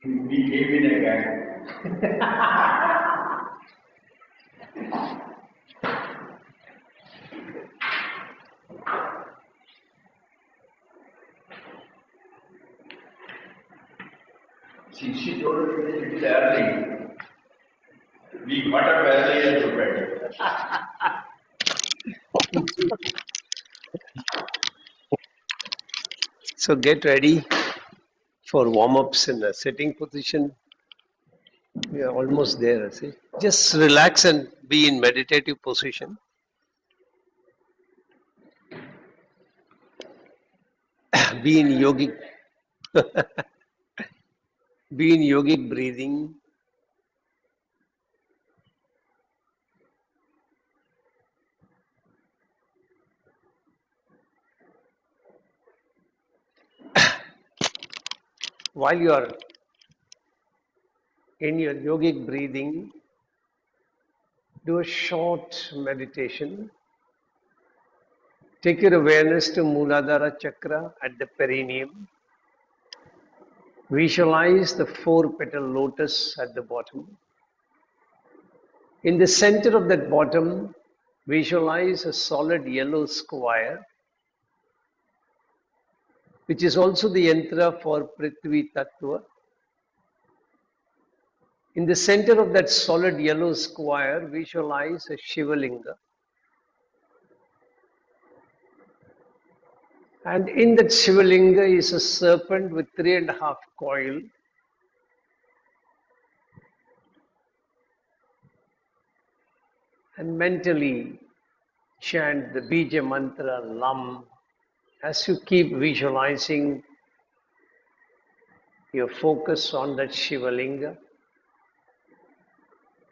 We came in a gang. She told us a little early. We got up early and prepared. So get ready for warm-ups in a sitting position. We are almost there. See, just relax and be in meditative position. Be in yogic. Be in yogic breathing. While you are in your yogic breathing, do a short meditation. Take your awareness to Muladhara Chakra at the perineum. Visualize the four-petal lotus at the bottom. In the center of that bottom, visualize a solid yellow square, which is also the yantra for Prithvi Tattva. In the center of that solid yellow square, visualize a Shivalinga. And in that Shivalinga is a serpent with 3.5 coils. And mentally chant the Bija mantra Lam. As you keep visualizing your focus on that Shivalinga,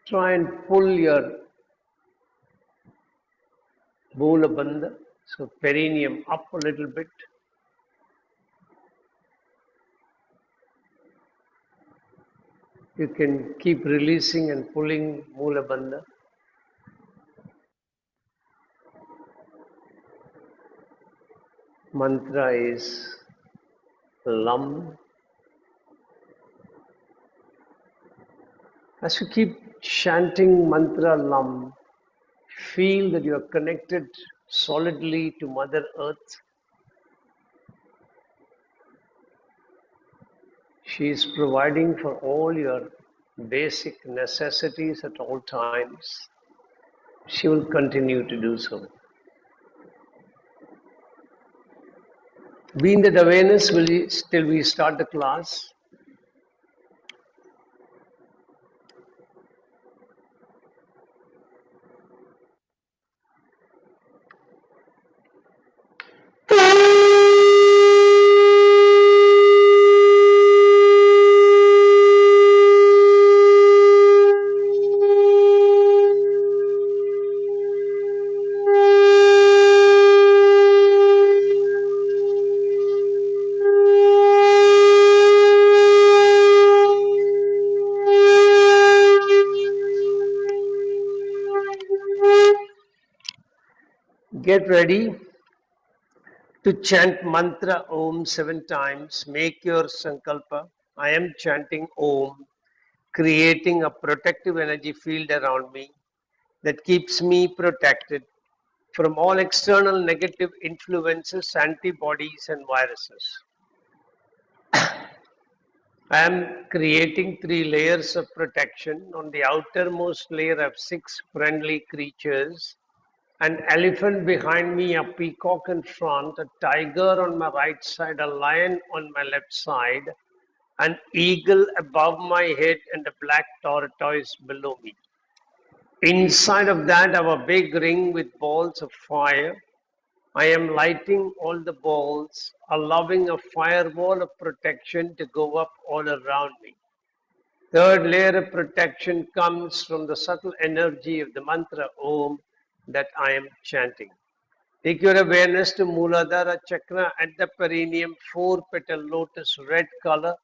try and pull your Moola Bandha, so perineum, up a little bit. You can keep releasing and pulling Moola Bandha. Mantra is Lam. As you keep chanting mantra Lam, feel that you are connected solidly to Mother Earth. She is providing for all your basic necessities at all times. She will continue to do so. Be in that awareness till we start the class. Get ready to chant mantra Om 7 times. Make your sankalpa. I am chanting Om, creating a protective energy field around me that keeps me protected from all external negative influences, antibodies, and viruses. I am creating 3 layers of protection. On the outermost layer, I have 6 friendly creatures. An elephant behind me, a peacock in front, a tiger on my right side, a lion on my left side, an eagle above my head, and a black tortoise below me. Inside of that, I have a big ring with balls of fire. I am lighting all the balls, allowing a firewall of protection to go up all around me. Third layer of protection comes from the subtle energy of the mantra Om that I am chanting. Take your awareness to Muladhara Chakra at the perineum, 4-petal lotus, red color.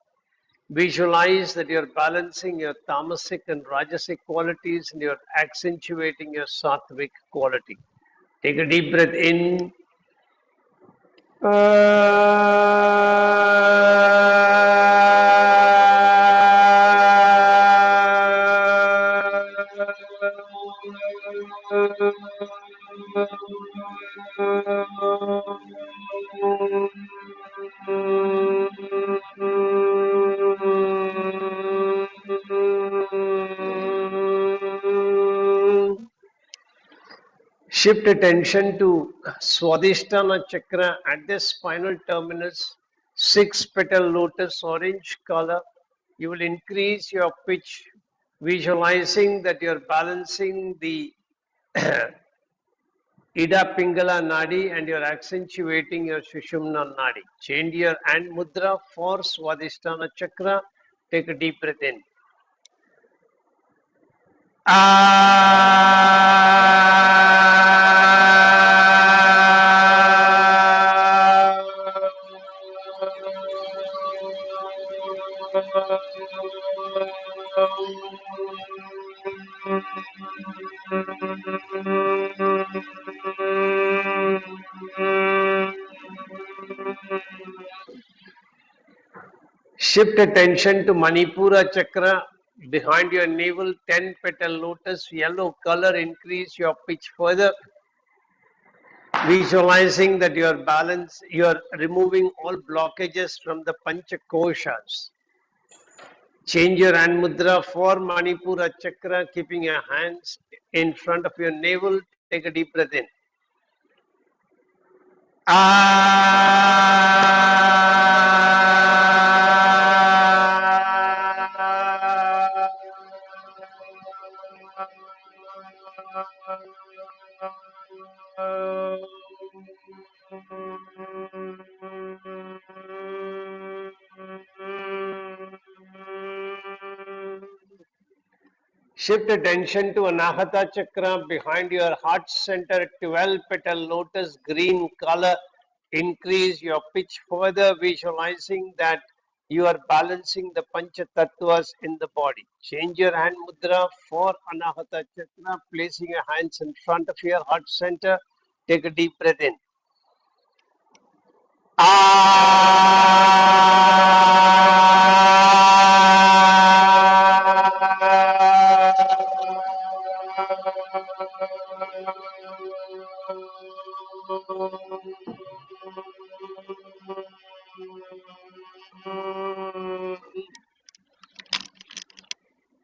Visualize that you're balancing your tamasic and rajasic qualities and you're accentuating your sattvic quality. Take a deep breath in. Shift attention to Swadhisthana chakra at the spinal terminus, six petal lotus orange color. You will increase your pitch, visualizing that you're balancing the Ida Pingala Nadi and you're accentuating your Sushumna Nadi. Change your hand mudra for Swadhisthana chakra. Take a deep breath in. Shift attention to Manipura chakra behind your navel, 10 petal lotus, yellow color, increase your pitch further. Visualizing that you're removing all blockages from the Pancha Koshas. Change your hand mudra for Manipura chakra, keeping your hands in front of your navel. Take a deep breath in. Shift attention to Anahata chakra behind your heart center, 12 petal lotus, green color. Increase your pitch further, visualizing that you are balancing the Pancha Tattvas in the body. Change your hand mudra for Anahata chakra, placing your hands in front of your heart center. Take a deep breath in.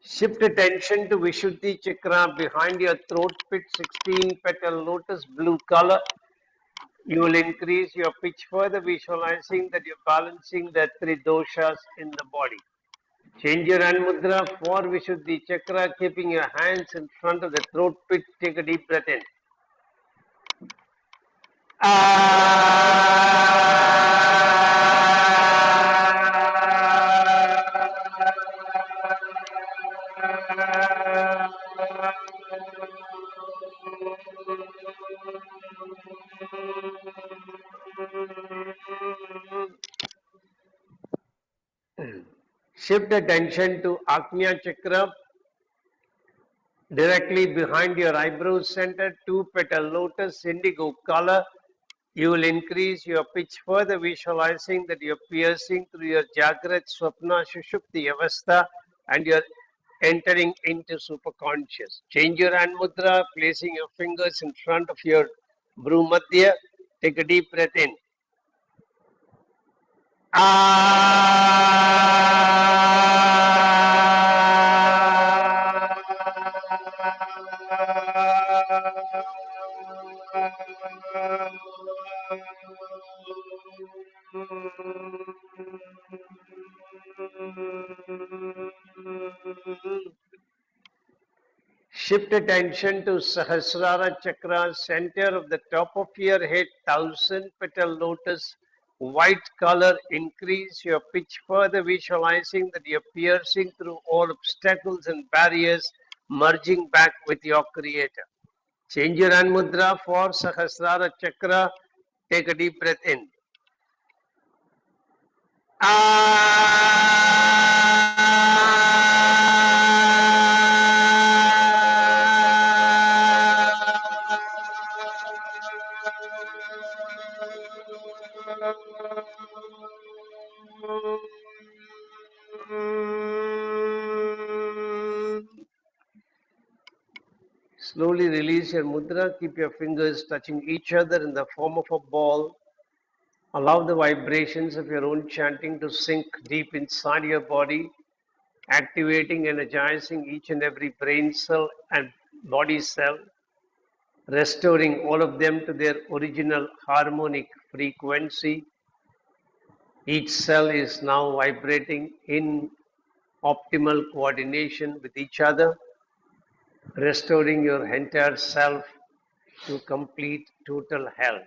Shift attention to Vishuddhi chakra behind your throat pit, 16 petal lotus, blue color. You will increase your pitch further, visualizing that you're balancing the three doshas in the body. Change your hand mudra for Vishuddhi chakra, keeping your hands in front of the throat pit. Take a deep breath in. Shift attention to Agnya chakra directly behind your eyebrow center, two petal lotus, indigo color. You will increase your pitch further, visualizing that you're piercing through your Jagrat, Swapna, Shushupti Avastha, and you're entering into superconscious. Change your hand mudra, placing your fingers in front of your Bhrumadhya. Take a deep breath in. Shift attention to Sahasrara chakra, center of the top of your head, 1000 petal lotus, white color. Increase your pitch further, visualizing that you're piercing through all obstacles and barriers, merging back with your creator. Change your hand mudra for Sahasrara chakra. Take a deep breath in. Slowly release your mudra. Keep your fingers touching each other in the form of a ball. Allow the vibrations of your own chanting to sink deep inside your body, activating, energizing each and every brain cell and body cell, restoring all of them to their original harmonic frequency. Each cell is now vibrating in optimal coordination with each other, restoring your entire self to complete total health.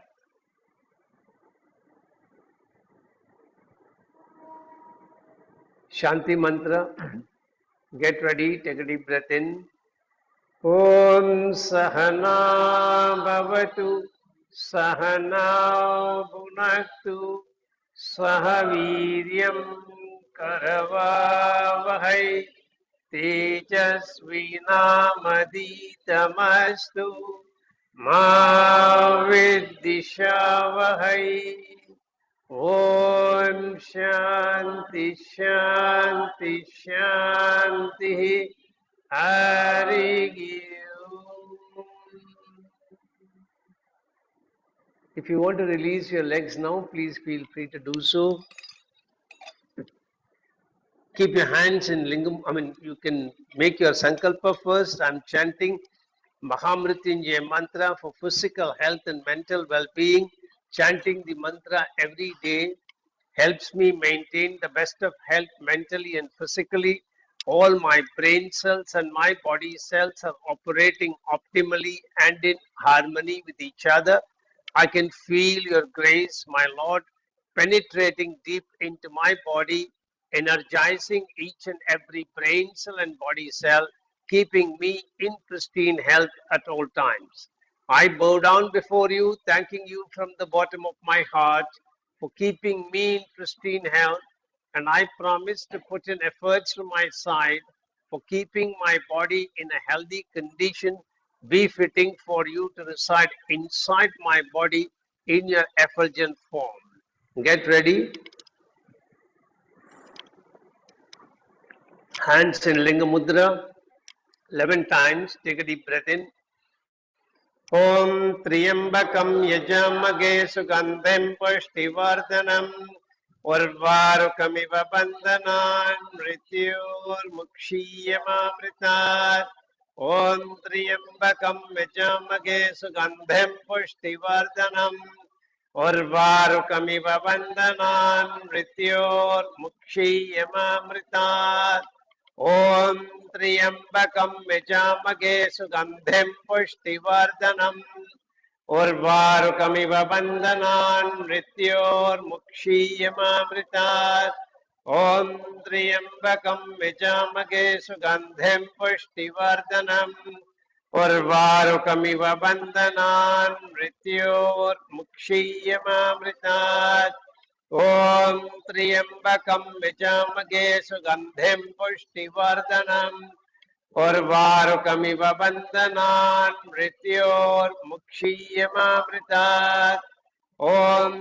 Shanti mantra. Get ready, take a deep breath in. Om Sahana Bhavatu Sahana Bhunaktu Sahaviryam Karavavahai Tejasvinamaditamasttu Ma Viddhishavahai. Om Shanti Shanti Shanti Hari Om. If you want to release your legs now, please feel free to do so. Keep your hands in lingam. You can make your sankalpa first. I'm chanting Mahamrityunjaya mantra for physical health and mental well-being. Chanting the mantra every day helps me maintain the best of health mentally and physically. All my brain cells and my body cells are operating optimally and in harmony with each other. I can feel your grace, my Lord, penetrating deep into my body, energizing each and every brain cell and body cell, keeping me in pristine health at all times. I bow down before you, thanking you from the bottom of my heart for keeping me in pristine health, and I promise to put in efforts from my side for keeping my body in a healthy condition, befitting for you to reside inside my body in your effulgent form. Get ready. Hands in Linga Mudra, 11 times. Take a deep breath in. Om Triambakam Yajamage Sugandhem Pushtivardanam Urvarukamiva Bandhanan Mrityor Mukshiyamamritat. Om Triambakam Yajamage Sugandhem Pushtivardanam Urvarukamiva Bandhanan Mrityor Mukshiyamamritat. Om Triambakam Yajamage Sugandhem Pushtivardanam Urvarukamiva Bandhanan Mrityor Mukshiyamamritat. Om Triambakam Yajamage Sugandhem Pushtivardanam Urvarukamiva Bandhanan Mrityor Mukshiyamamritat. Om Triambakam Yajamage Sugandhem Pushtivardanam Urvarukamiva Bandhanan Mrityor Mukshiyamamritat. Om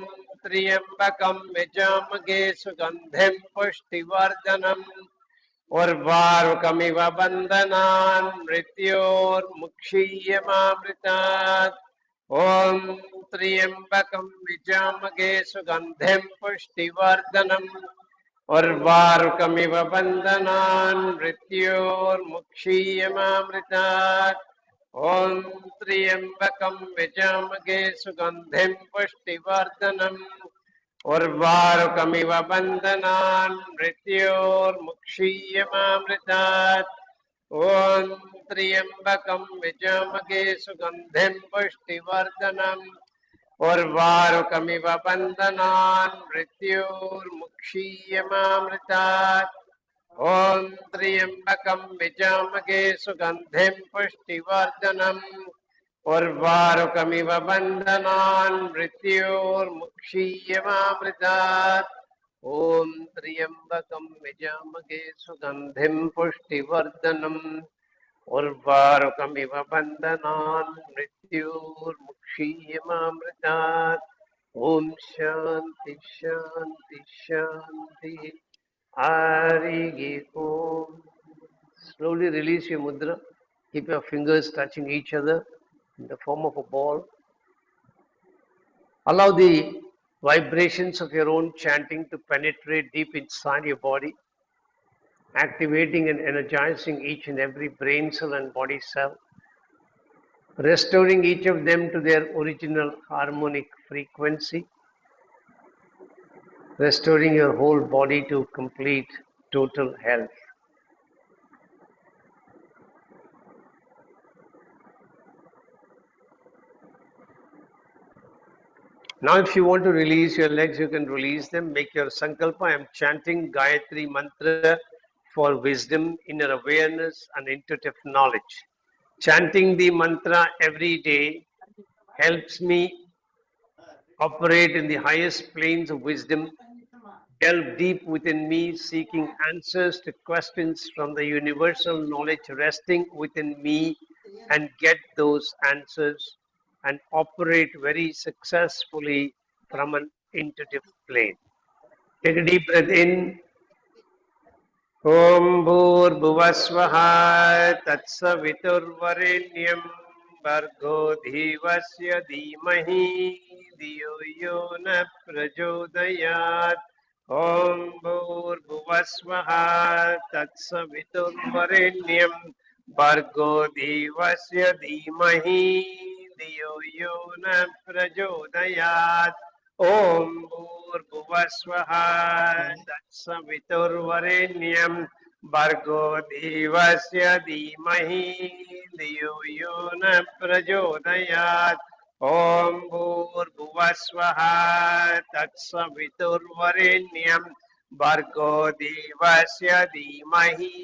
Triambakam Yajamage Sugandhem Pushtivardanam Urvarukamiva Bandhanan Mrityor Mukshiyamamritat. Om Triambakam Yajamage Sugandhem Pushtivardanam Urvarukamiva Bandhanan Mrityor Mukshiyamamritat. Om Triambakam Yajamage Sugandhem Pushtivardanam Urvarukamiva Bandhanan Mrityor Mukshiyamamritat. Om Triambakam Yajamage Sugandhem Pushtivardanam Urvarukamiva Bandhanan Mrityor Mukshiyamamritat. Om Triambakam Yajamage Sugandhem Pushtivardanam Urvarukamiva Bandhanan Mrityor Mukshiyamamritat. Om Triambakam Yajamage Sugandhem Pushtivardanam Urvarukamiva Bandhanan Mrityor Mukshiyamamritat. Om Shanti Shanti Shanti Hari Om. Slowly release your mudra. Keep your fingers touching each other in the form of a ball. Allow the vibrations of your own chanting to penetrate deep inside your body, activating and energizing each and every brain cell and body cell, restoring each of them to their original harmonic frequency, restoring your whole body to complete total health. Now, if you want to release your legs, you can release them. Make your sankalpa. I am chanting Gayatri mantra for wisdom, inner awareness, and intuitive knowledge. Chanting the mantra every day helps me operate in the highest planes of wisdom, delve deep within me, seeking answers to questions from the universal knowledge resting within me, and get those answers and operate very successfully from an intuitive plane. Take a deep breath in. Om Bhurbhuvasvaha Tatsaviturvarenyam Bhargo Dhivasya Dhimahi Dhiyo Yo Na Prachodayat. Om Bhurbhuvasvaha Tatsaviturvarenyam Bhargo Dhivasya Dhimahi Dhiyo Yo Na Prachodayat. Om Bhurbhuvasvaha Tatsaviturvarenyam Bhargo Devasya Dhimahi Dhiyo Yo Na Prachodayat. Om Bhurbhuvasvaha Tatsaviturvarenyam Bhargo Devasya Dhimahi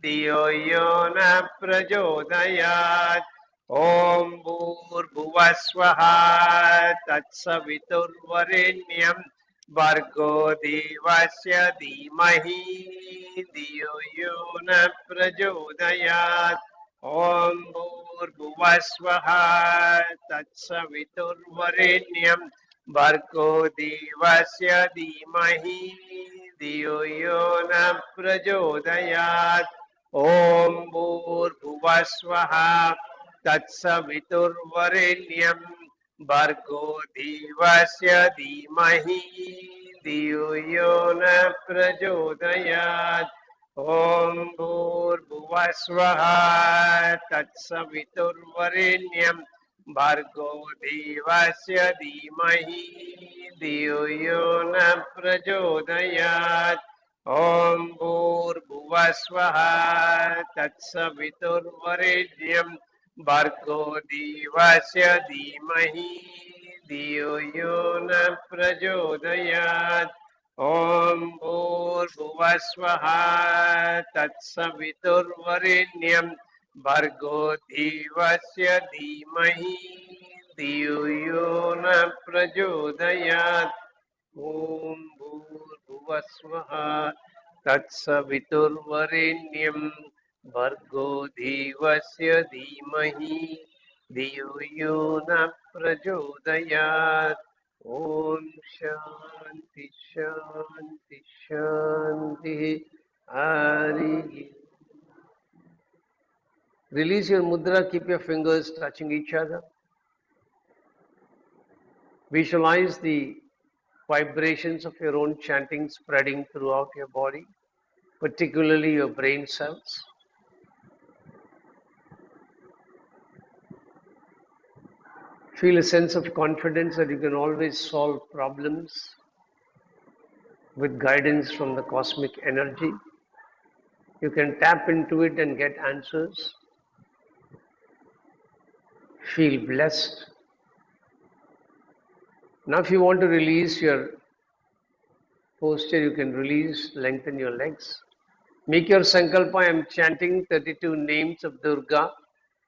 Dhiyo Yo Na Prachodayat. Om Bhurbhuvasvaha Tatsaviturvarenyam Bhargo Devasya Dhimahi Dhiyo Yo Na Prachodayat. Om Bhurbhuvasvaha Tatsaviturvarenyam Bhargo Devasya Dhimahi Dhiyo Yo Na Prachodayat. Om Bhurbhuvasvaha Tatsaviturvarenyam Bhargo Devasya Dhimahi Dhiyo Yo Na Prachodayat. Om Bhurbhuvasvaha Tatsaviturvarenyam Bhargo Devasya Dhimahi Dhiyo Yo Na Prachodayat. Om Bhurbhuvasvaha Tatsaviturvarenyam Bhargo Devasya Dhimahi Dhiyo Yo Na Prachodayat. Om Bhurbhuvasvaha Tatsaviturvarenyam Bhargo Devasya Dhimahi Dhiyo Yo Na Prachodayat. Om Bhurbhuvasvaha Tatsaviturvarenyam Bhargo Devasya Dhimahi Dhiyo Yo Na Prachodayat. Om Shanti Shanti Shanti Hari. Release your mudra, keep your fingers touching each other. Visualize the vibrations of your own chanting spreading throughout your body, particularly your brain cells. Feel a sense of confidence that you can always solve problems with guidance from the cosmic energy. You can tap into it and get answers. Feel blessed. Now, if you want to release your posture, you can release, lengthen your legs. Make your sankalpa. I am chanting 32 names of Durga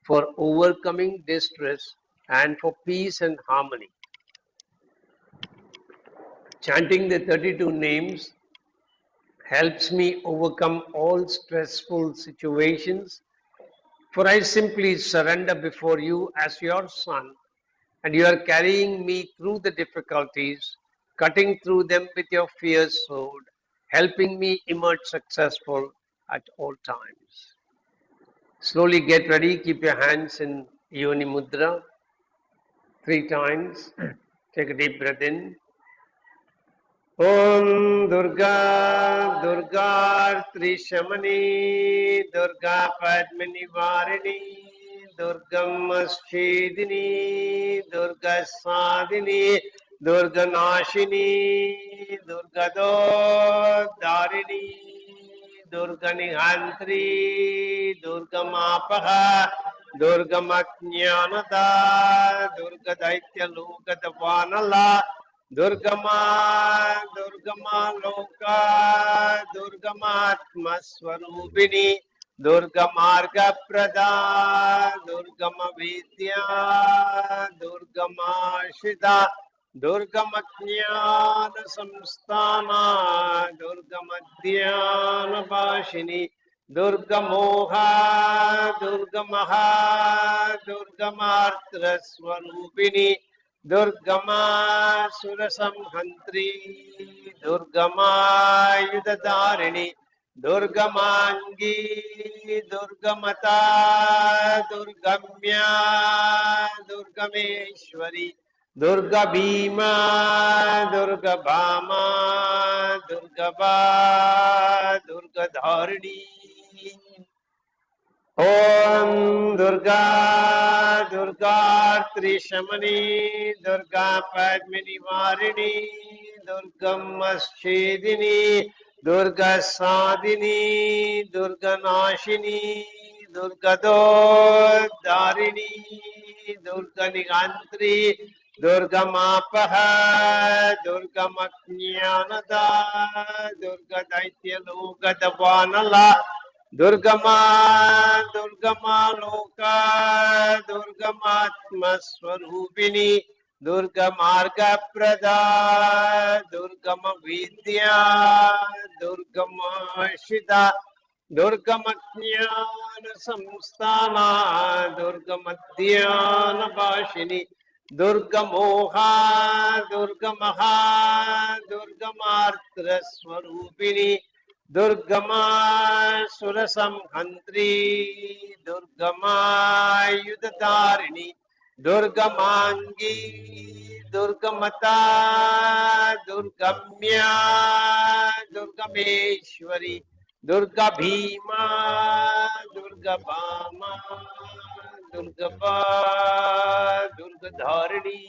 for overcoming distress and for peace and harmony. Chanting the 32 names helps me overcome all stressful situations, for I simply surrender before you as your son, and you are carrying me through the difficulties, cutting through them with your fierce sword, helping me emerge successful at all times. Slowly get ready, keep your hands in Yoni Mudra 3 times. Take a deep breath in. ॐ दुर्गा दुर्गा त्रिशमनी दुर्गा पद्मनिवारिणी दुर्गमश्छेदिनी दुर्गसादिनी दुर्गनाशिनी दुर्गदोद्धारिणी दुर्गनिहन्त्री दुर्गमापः दुर्गमज्ञानदा दुर्गदैत्यलोकदवानला दुर्गमा दुर्गमा लोका दुर्गमात्मस्वरूपिणी दुर्गमार्गप्रदा दुर्गमविद्या दुर्गमाश्रिता दुर्गमज्ञानसंस्थाना दुर्गमध्यानभाषिणी दुर्गमोहा दुर्गमहा दुर्गमार्त्रस्वरूपिणी दुर्गमा सुरसंहन्त्री दुर्गमायुधधारिणी दुर्गमांगी दुर्गमता दुर्गम्या दुर्गमेश्वरी दुर्गभीमा दुर्गभामा दुर्गभा दुर्गधारिणी ॐ दुर्गा दुर्गा त्रिशमनी दुर्गा पद्मनिवारिणी दुर्गमश्छेदिनी दुर्गसादिनी दुर्गनाशिनी दुर्गदोद्धारिणी दुर्गनिहन्त्री दुर्गमापः दुर्गमज्ञानदा दुर्गदैत्यलोकदवानला दुर्गमा दुर्गमा लोका दुर्गमात्मस्वरूपिणी दुर्गमार्गप्रदा दुर्गमविद्या दुर्गमाश्रिता दुर्गमज्ञानसंस्थाना दुर्गमध्यानभाषिणी दुर्गमोहा दुर्गमहा दुर्गमार्त्रस्वरूपिणी दुर्गमा सुरसंहन्त्री दुर्गमायुधधारिणी दुर्गमांगी दुर्गमता दुर्गम्या दुर्गमेश्वरी दुर्गभीमा दुर्गभामा दुर्गभा दुर्गधारिणी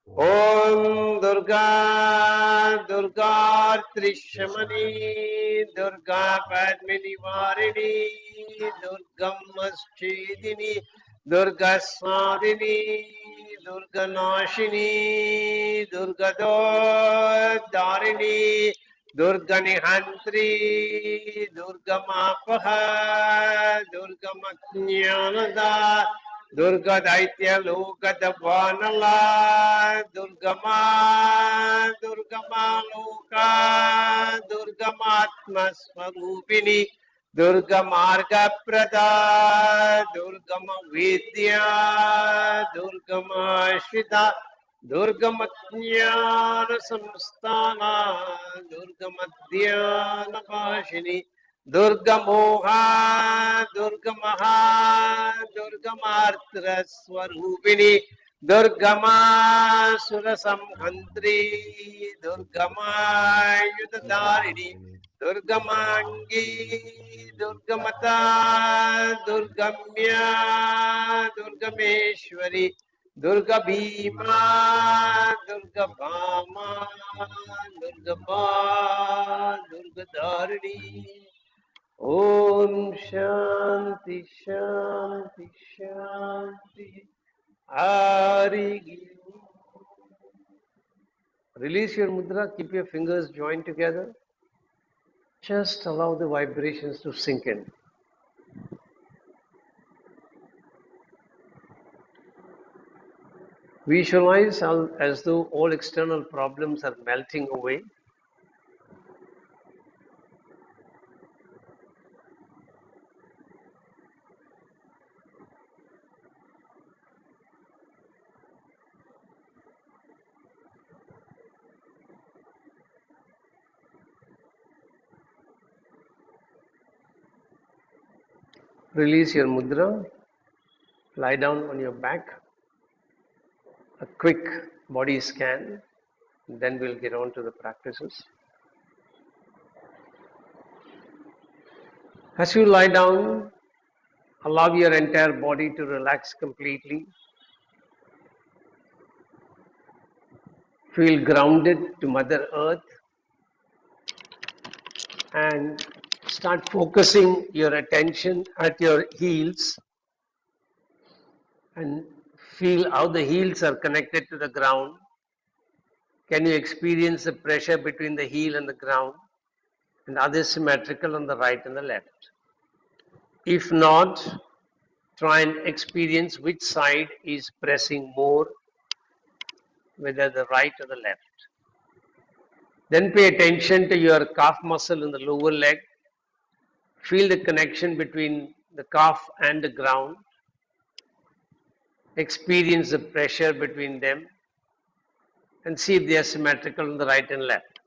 ॐ दुर्गा दुर्गा त्रिशमनी दुर्गा पद्मनिवारिणी दुर्गमश्छेदिनी दुर्गसादिनी दुर्गनाशिनी दुर्गदोद्धारिणी दुर्गनिहन्त्री दुर्गमापः दुर्गमज्ञानदा दुर्गदैत्यलोकदवानला दुर्गमा दुर्गमा लोका दुर्गमात्मस्वरूपिणी दुर्गमार्गप्रदा दुर्गमविद्या दुर्गमाश्रिता दुर्गमज्ञानसंस्थाना दुर्गमध्यानभाषिणी दुर्गमोहा दुर्गमहा दुर्गमार्त्रस्वरूपिणी दुर्गमा सुरसंहन्त्री दुर्गमायुधधारिणी दुर्गमांगी दुर्गमता दुर्गम्या दुर्गमेश्वरी दुर्गभीमा दुर्गभामा दुर्गभा दुर्गधारिणी ओम शांति शांति शांति Hari Release your mudra, keep your fingers joined together. Just allow the vibrations to sink in. Visualize as though all external problems are melting away. Release your mudra, lie down on your back. A quick body scan. Then we'll get on to the practices. As you lie down, allow your entire body to relax completely. Feel grounded to Mother Earth and start focusing your attention at your heels and feel how the heels are connected to the ground. Can you experience the pressure between the heel and the ground? And are they symmetrical on the right and the left? If not, try and experience which side is pressing more, whether the right or the left. Then pay attention to your calf muscle in the lower leg. Feel the connection between the calf and the ground. Experience the pressure between them and see if they are symmetrical on the right and left.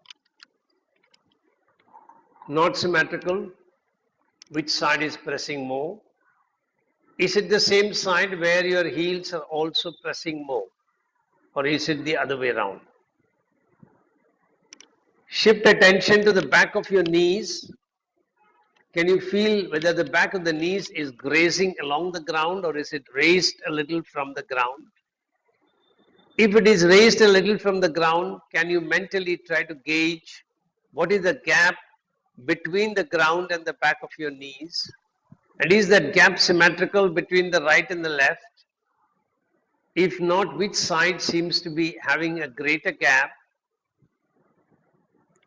Not symmetrical, which side is pressing more? Is it the same side where your heels are also pressing more? Or is it the other way around? Shift attention to the back of your knees. Can you feel whether the back of the knees is grazing along the ground or is it raised a little from the ground? If it is raised a little from the ground, can you mentally try to gauge what is the gap between the ground and the back of your knees? And is that gap symmetrical between the right and the left? If not, which side seems to be having a greater gap?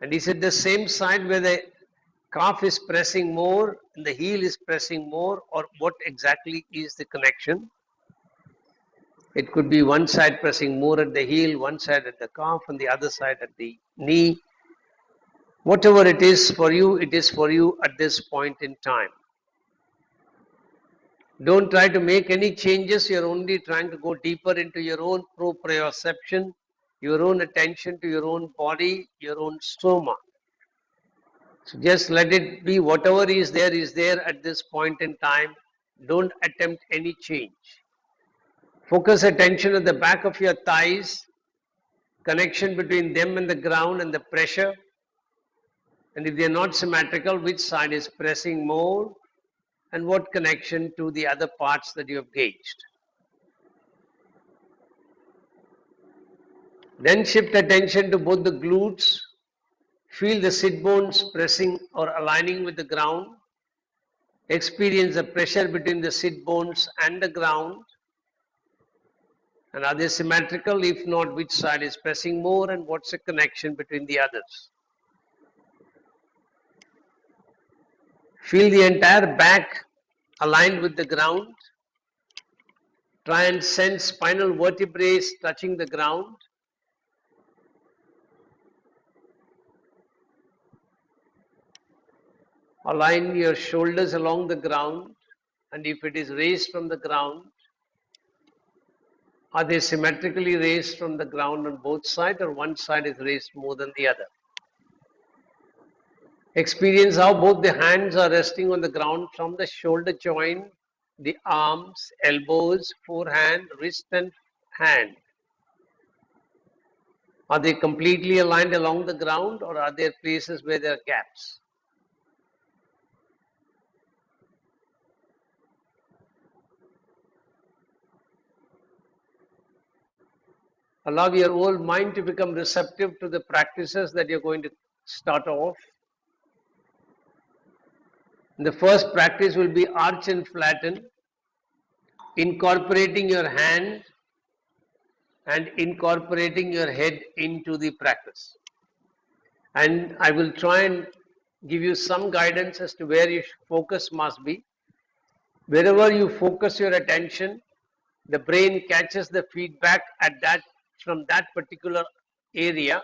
And is it the same side where the calf is pressing more and the heel is pressing more, or what exactly is the connection? It could be one side pressing more at the heel, one side at the calf, and the other side at the knee. Whatever it is for you, it is for you at this point in time. Don't try to make any changes. You're only trying to go deeper into your own proprioception, your own attention to your own body, your own soma. So just let it be. Whatever is there at this point in time. Don't attempt any change. Focus attention at the back of your thighs, connection between them and the ground and the pressure. And if they're not symmetrical, which side is pressing more and what connection to the other parts that you have gauged. Then shift attention to both the glutes. Feel the sit bones pressing or aligning with the ground. Experience the pressure between the sit bones and the ground. And are they symmetrical? If not, which side is pressing more and what's the connection between the others? Feel the entire back aligned with the ground. Try and sense spinal vertebrae touching the ground. Align your shoulders along the ground, and if it is raised from the ground, are they symmetrically raised from the ground on both sides, or one side is raised more than the other? Experience how both the hands are resting on the ground from the shoulder joint, the arms, elbows, forehand, wrist and hand. Are they completely aligned along the ground, or are there places where there are gaps? Allow your whole mind to become receptive to the practices that you're going to start off. The first practice will be arch and flatten, incorporating your hand and incorporating your head into the practice. And I will try and give you some guidance as to where your focus must be. Wherever you focus your attention, the brain catches the feedback from that particular area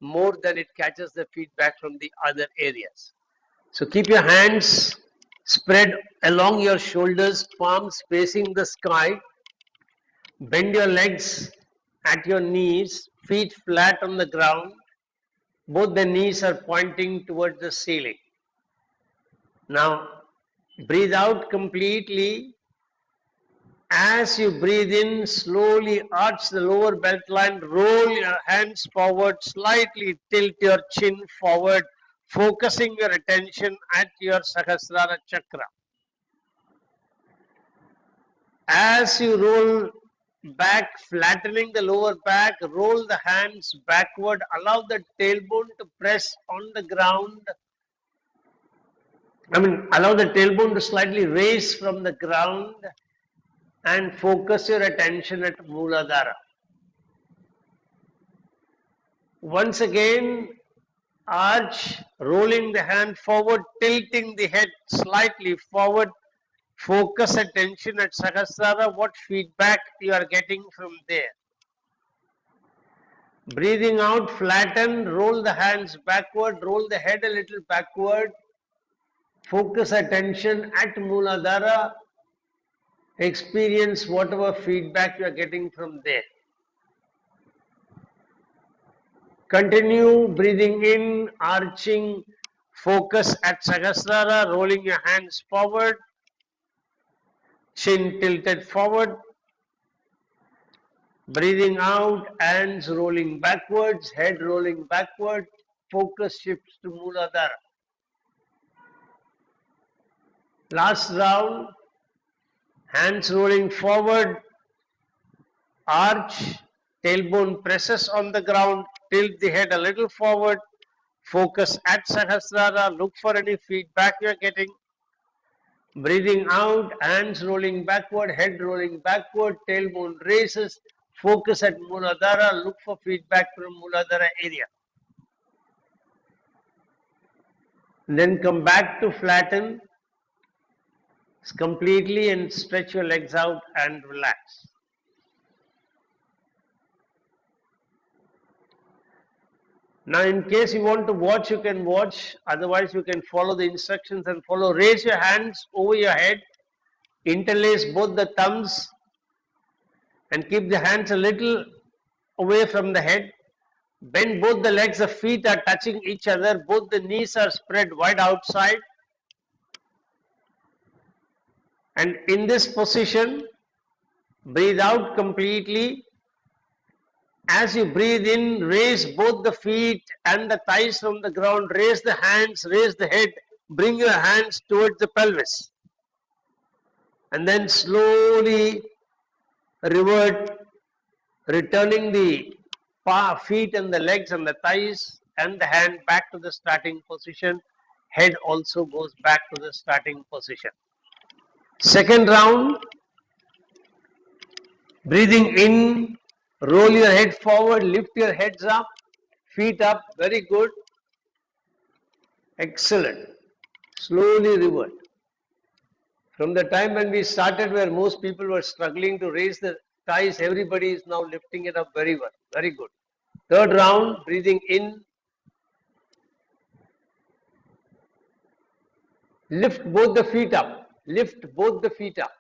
more than it catches the feedback from the other areas. So keep your hands spread along your shoulders, palms facing the sky. Bend your legs at your knees, feet flat on the ground. Both the knees are pointing towards the ceiling. Now, breathe out completely As you breathe in, slowly arch the lower belt line, roll your hands forward, slightly tilt your chin forward, focusing your attention at your Sahasrara chakra. As you roll back, flattening the lower back, roll the hands backward, allow the tailbone to press on the ground. Allow the tailbone to slightly raise from the ground and focus your attention at Mooladhara. Once again, arch, rolling the hand forward, tilting the head slightly forward. Focus attention at Sahasrara, what feedback you are getting from there. Breathing out, flatten, roll the hands backward, roll the head a little backward. Focus attention at Mooladhara. Experience whatever feedback you are getting from there. Continue breathing in, arching, focus at Sahasrara, rolling your hands forward, chin tilted forward. Breathing out, hands rolling backwards, head rolling backward, focus shifts to Mooladhara. Last round, hands rolling forward, arch, tailbone presses on the ground, tilt the head a little forward, focus at Sahasrara, look for any feedback you are getting. Breathing out, hands rolling backward, head rolling backward, tailbone raises, focus at Mooladhara, look for feedback from Mooladhara area. Then come back to flatten completely and stretch your legs out and relax. Now, in case you want to watch, you can watch. Otherwise, you can follow the instructions and follow. Raise your hands over your head. Interlace both the thumbs and keep the hands a little away from the head. Bend both the legs. The feet are touching each other. Both the knees are spread wide outside. And in this position, breathe out completely. As you breathe in, raise both the feet and the thighs from the ground, raise the hands, raise the head, bring your hands towards the pelvis. And then slowly revert, returning the feet and the legs and the thighs and the hand back to the starting position. Head also goes back to the starting position. Second round, breathing in, roll your head forward, lift your heads up, feet up, very good. Excellent. Slowly revert. From the time when we started, where most people were struggling to raise the thighs, everybody is now lifting it up very well. Very good. Third round, breathing in. Lift both the feet up. Lift both the feet up.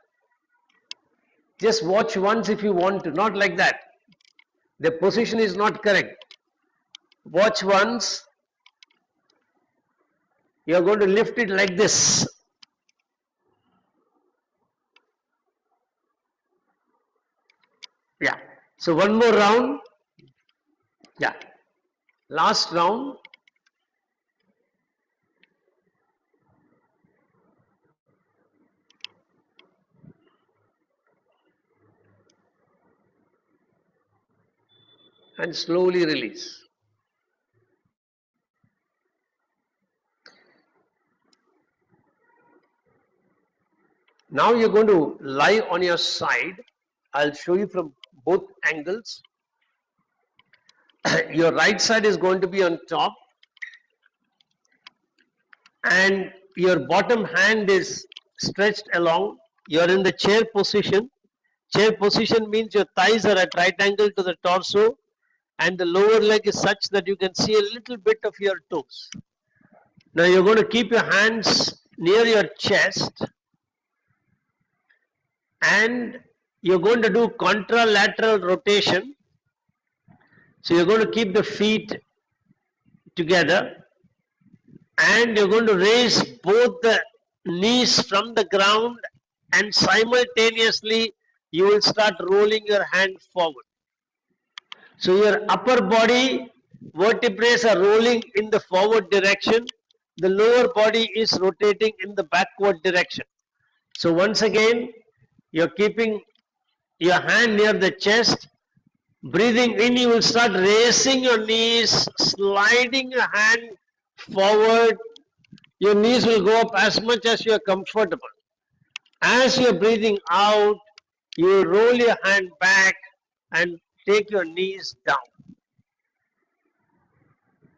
Just watch once if you want to, not like that. The position is not correct. Watch once. You are going to lift it like this. Yeah. So one more round. Yeah. Last round. And slowly release. Now you're going to lie on your side. I'll show you from both angles. Your right side is going to be on top, and your bottom hand is stretched along. You're in the chair position. Chair position means your thighs are at right angle to the torso, and the lower leg is such that you can see a little bit of your toes. Now you're going to keep your hands near your chest, and you're going to do contralateral rotation. So you're going to keep the feet together, and you're going to raise both the knees from the ground and simultaneously you will start rolling your hand forward. So your upper body vertebrae are rolling in the forward direction. The lower body is rotating in the backward direction. So once again, you're keeping your hand near the chest. Breathing in, you will start raising your knees, sliding your hand forward. Your knees will go up as much as you are comfortable. As you are breathing out, you will roll your hand back and take your knees down.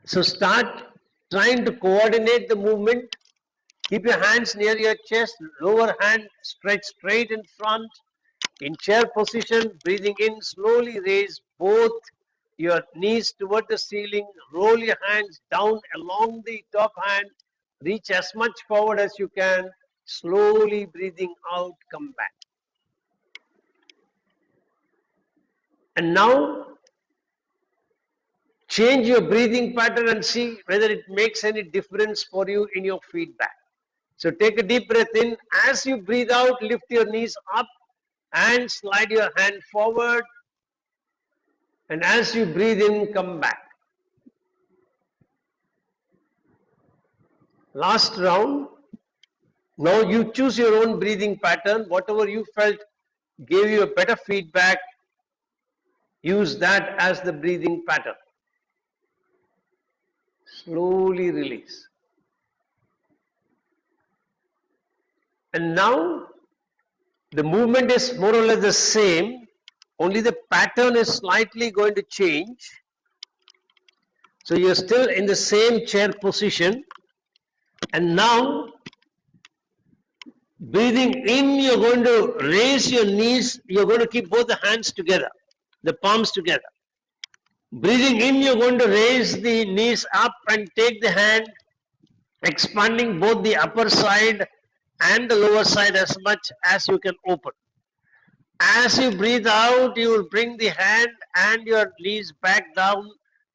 So start trying to coordinate the movement. Keep your hands near your chest, lower hand stretch straight in front. In chair position, breathing in, slowly raise both your knees toward the ceiling. Roll your hands down along the top hand. Reach as much forward as you can. Slowly breathing out, come back. And now change your breathing pattern and see whether it makes any difference for you in your feedback. So take a deep breath in. As you breathe out, lift your knees up and slide your hand forward. And as you breathe in, come back. Last round. Now you choose your own breathing pattern. Whatever you felt gave you a better feedback, use that as the breathing pattern. Slowly release. And now the movement is more or less the same, only the pattern is slightly going to change. So you're still in the same chair position, and now breathing in, you're going to raise your knees, you're going to keep both the hands together, the palms together. Breathing in, you're going to raise the knees up and take the hand, expanding both the upper side and the lower side as much as you can open. As you breathe out, you will bring the hand and your knees back down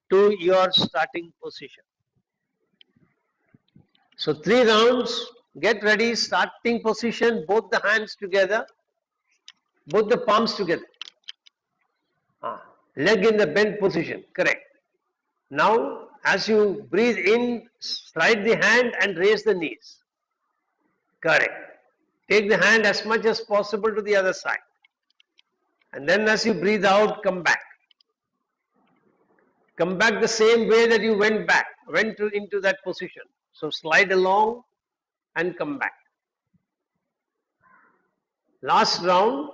to your starting position. So 3 rounds, get ready, starting position, both the hands together, both the palms together. Leg in the bent position, correct. Now, as you breathe in, slide the hand and raise the knees. Correct. Take the hand as much as possible to the other side. And then as you breathe out, come back. Come back the same way that you went into that position. So slide along and come back. Last round.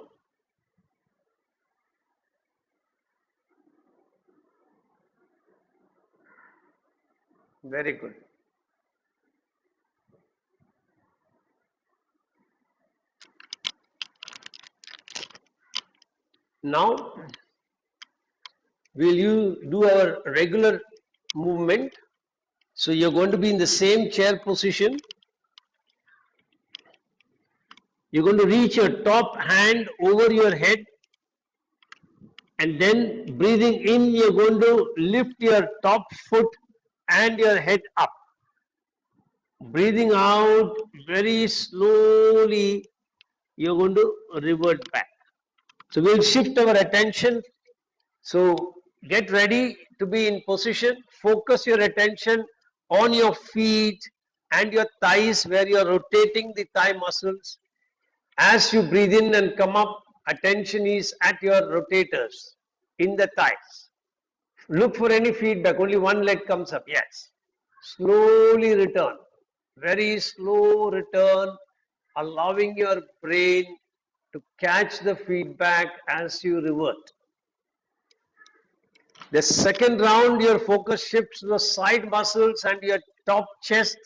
Very good. Now, will you do our regular movement? So you're going to be in the same chair position. You're going to reach your top hand over your head, and then breathing in, you're going to lift your top foot and your head up. Breathing out very slowly, you're going to revert back. So we'll shift our attention. So get ready to be in position. Focus your attention on your feet and your thighs where you're rotating the thigh muscles. As you breathe in and come up, attention is at your rotators in the thighs. Look for any feedback. Only one leg comes up. Yes. Slowly return. Very slow return, allowing your brain to catch the feedback as you revert. The second round, your focus shifts to the side muscles and your top chest,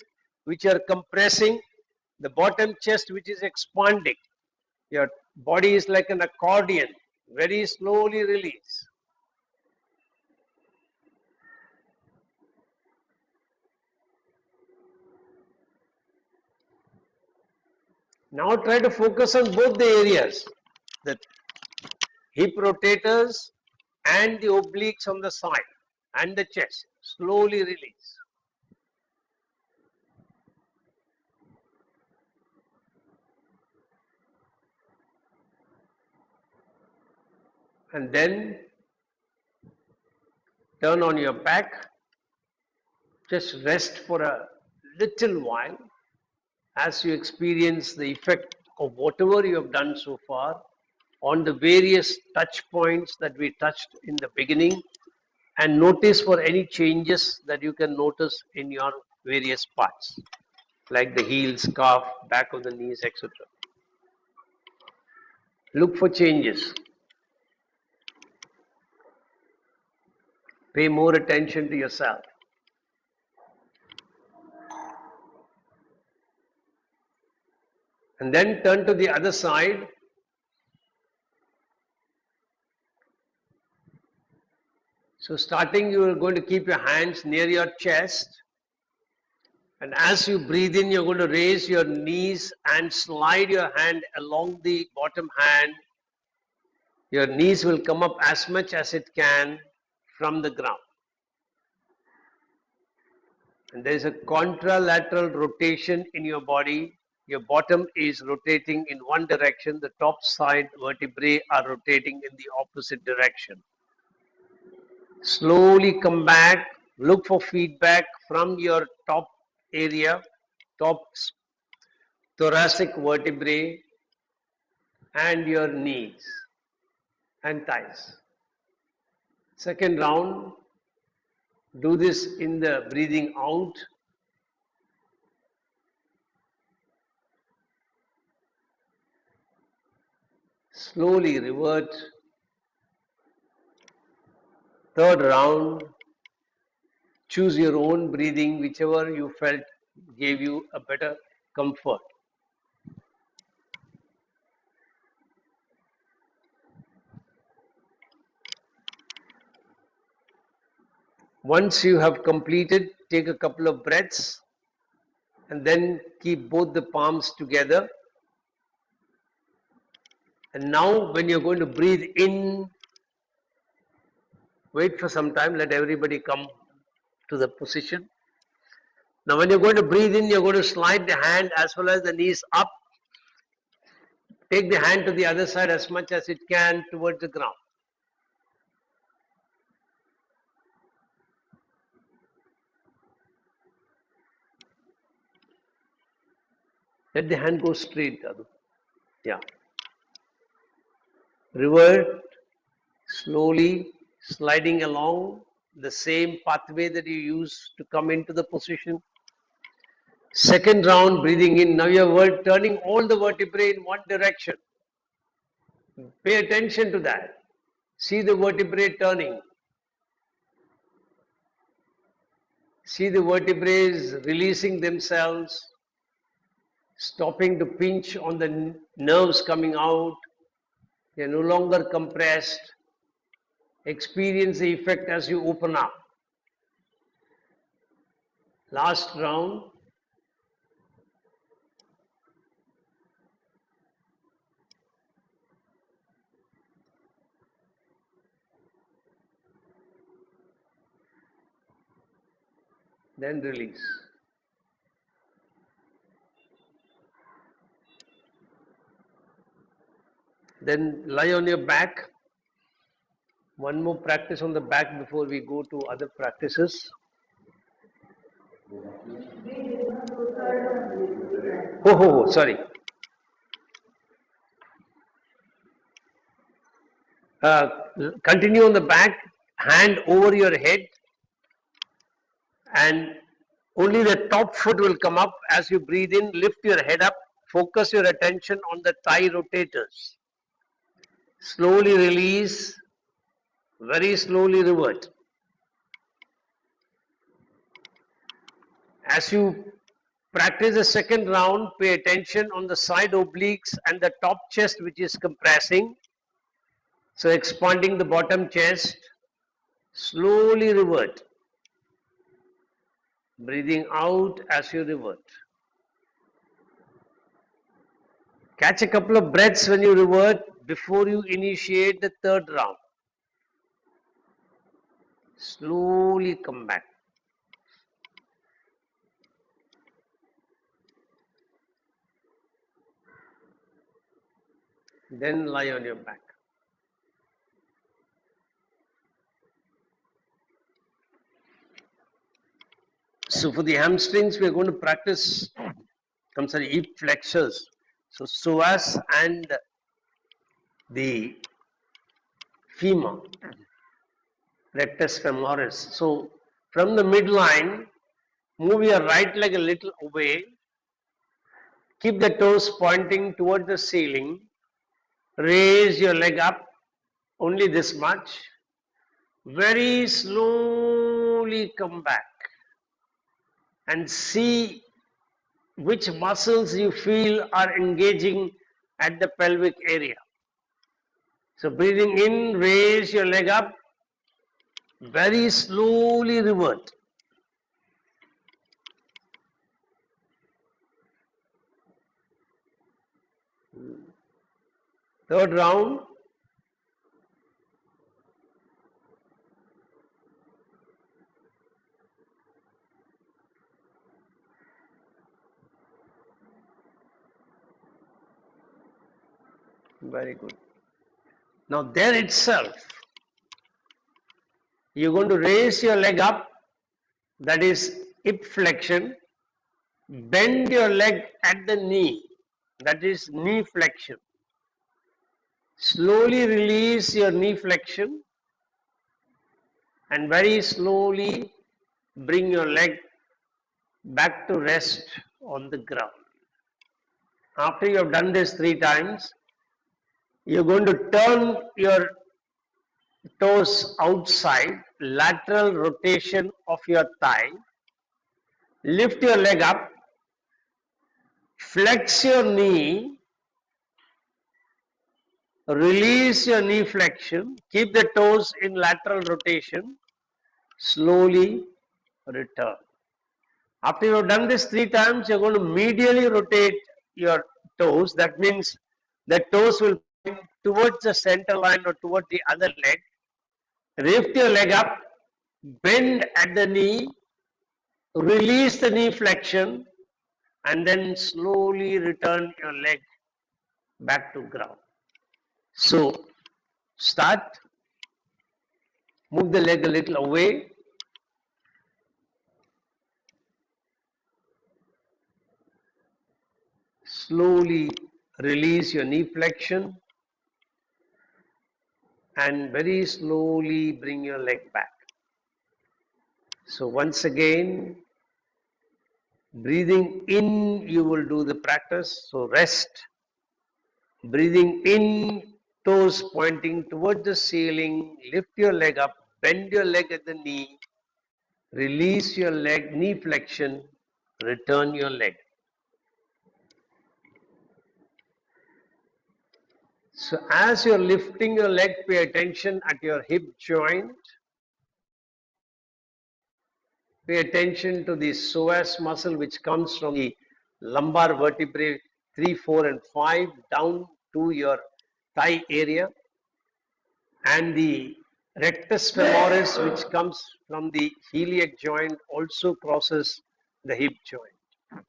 which are compressing, the bottom chest, which is expanding. Your body is like an accordion. Very slowly release. Now try to focus on both the areas, the hip rotators and the obliques on the side and the chest. Slowly release. And then turn on your back. Just rest for a little while as you experience the effect of whatever you have done so far on the various touch points that we touched in the beginning, and notice for any changes that you can notice in your various parts like the heels, calf, back of the knees, etc. Look for changes. Pay more attention to yourself. And then turn to the other side. So starting, you are going to keep your hands near your chest. And as you breathe in, you're going to raise your knees and slide your hand along the bottom hand. Your knees will come up as much as it can from the ground. And there is a contralateral rotation in your body. Your bottom is rotating in one direction, the top side vertebrae are rotating in the opposite direction. Slowly come back, look for feedback from your top area, top thoracic vertebrae, and your knees and thighs. Second round, do this in the breathing out. Slowly revert. Third round, choose your own breathing, whichever you felt gave you a better comfort. Once you have completed, take a couple of breaths and then keep both the palms together. And now when you're going to breathe in, wait for some time, let everybody come to the position. Now when you're going to breathe in, you're going to slide the hand as well as the knees up. Take the hand to the other side as much as it can towards the ground. Let the hand go straight, Adu. Yeah. Revert slowly, sliding along the same pathway that you used to come into the position. Second round, breathing in. Now you're turning all the vertebrae in one direction. Pay attention to that. See the vertebrae turning. See the vertebrae releasing themselves, stopping to pinch on the nerves coming out. They're no longer compressed. Experience the effect as you open up. Last round. Then release. Then lie on your back. One more practice on the back before we go to other practices. Sorry. Continue on the back, hand over your head, and only the top foot will come up. As you breathe in, lift your head up, focus your attention on the thigh rotators. Slowly release, very slowly revert. As you practice the second round, pay attention on the side obliques and the top chest, which is compressing. So expanding the bottom chest, slowly revert. Breathing out as you revert. Catch a couple of breaths when you revert before you initiate the third round. Slowly come back. Then lie on your back. So for the hamstrings, we are going to practice, hip flexors. So psoas and the femur, rectus femoris. So from the midline, move your right leg a little away. Keep the toes pointing toward the ceiling. Raise your leg up only this much. Very slowly come back and see which muscles you feel are engaging at the pelvic area. So breathing in, raise your leg up, very slowly revert. Third round. Very good. Now there itself, you're going to raise your leg up, that is hip flexion. Bend your leg at the knee, that is knee flexion. Slowly release your knee flexion and very slowly bring your leg back to rest on the ground. After you have done this 3 times, you're going to turn your toes outside, lateral rotation of your thigh, lift your leg up, flex your knee, release your knee flexion, keep the toes in lateral rotation, slowly return. After you have done this 3 times, you're going to medially rotate your toes. That means the toes will point towards the center line or towards the other leg. Lift your leg up, bend at the knee, release the knee flexion, and then slowly return your leg back to ground. So start, move the leg a little away. Slowly release your knee flexion and very slowly bring your leg back. So once again, breathing in, you will do the practice. So rest. Breathing in, toes pointing toward the ceiling. Lift your leg up, bend your leg at the knee. Release your leg, knee flexion. Return your leg. So as you're lifting your leg, pay attention at your hip joint. Pay attention to the psoas muscle which comes from the lumbar vertebrae 3, 4 and 5 down to your thigh area, and the rectus femoris which comes from the iliac joint also crosses the hip joint.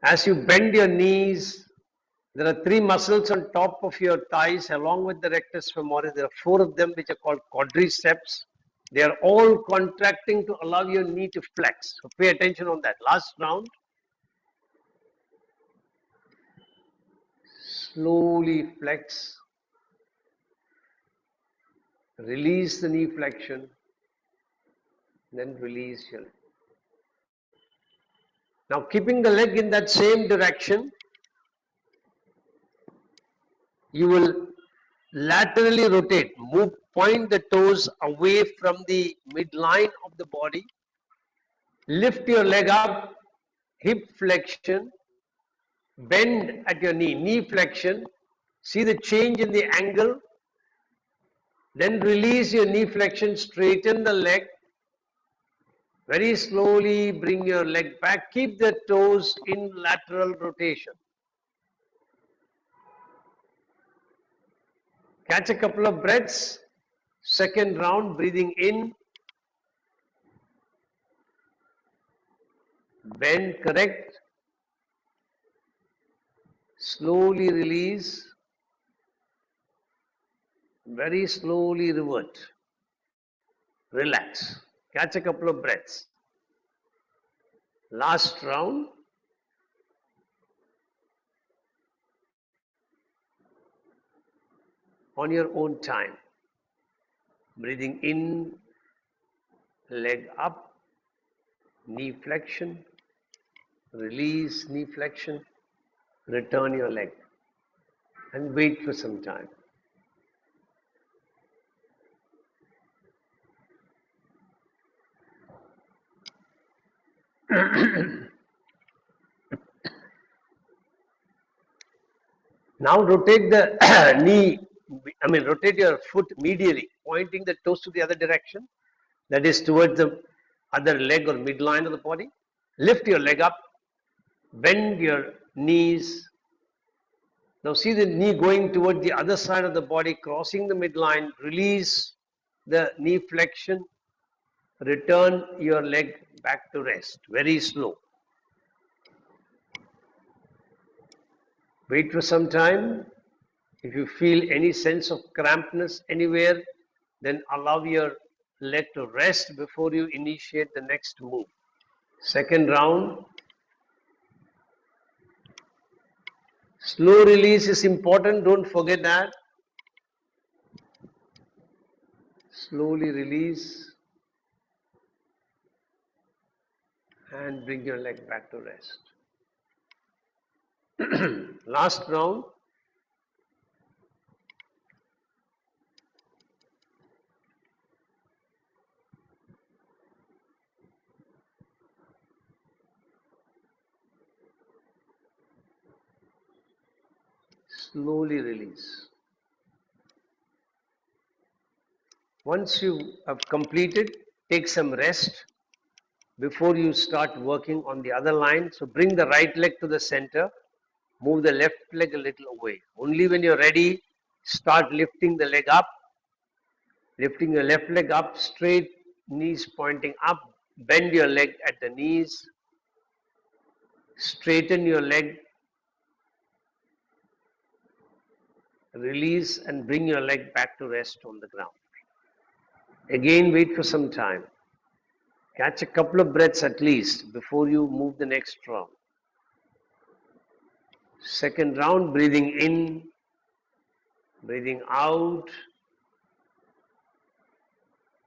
As you bend your knees, there are 3 muscles on top of your thighs along with the rectus femoris. There are 4 of them which are called quadriceps. They are all contracting to allow your knee to flex. So pay attention on that. Last round. Slowly flex. Release the knee flexion. Then release your leg. Now keeping the leg in that same direction, you will laterally rotate. Point the toes away from the midline of the body. Lift your leg up, hip flexion, bend at your knee, knee flexion. See the change in the angle. Then release your knee flexion, straighten the leg. Very slowly bring your leg back. Keep the toes in lateral rotation. Catch a couple of breaths. Second round, breathing in. Bend, correct. Slowly release. Very slowly revert. Relax. Catch a couple of breaths. Last round. On your own time. Breathing in, leg up, knee flexion, release knee flexion, return your leg and wait for some time. Now rotate the rotate your foot medially, pointing the toes to the other direction, that is towards the other leg or midline of the body. Lift your leg up, bend your knees. Now see the knee going toward the other side of the body, crossing the midline. Release the knee flexion. Return your leg back to rest. Very slow. Wait for some time. If you feel any sense of crampness anywhere, then allow your leg to rest before you initiate the next move. Second round. Slow release is important. Don't forget that. Slowly release and bring your leg back to rest. Last round. Slowly release. Once you have completed, take some rest before you start working on the other line. So bring the right leg to the center, move the left leg a little away. Only when you're ready, start lifting the leg up, lifting your left leg up, straight, knees pointing up, bend your leg at the knees, straighten your leg, release and bring your leg back to rest on the ground. Again, wait for some time. Catch a couple of breaths at least before you move the next round. Second round, breathing in, breathing out,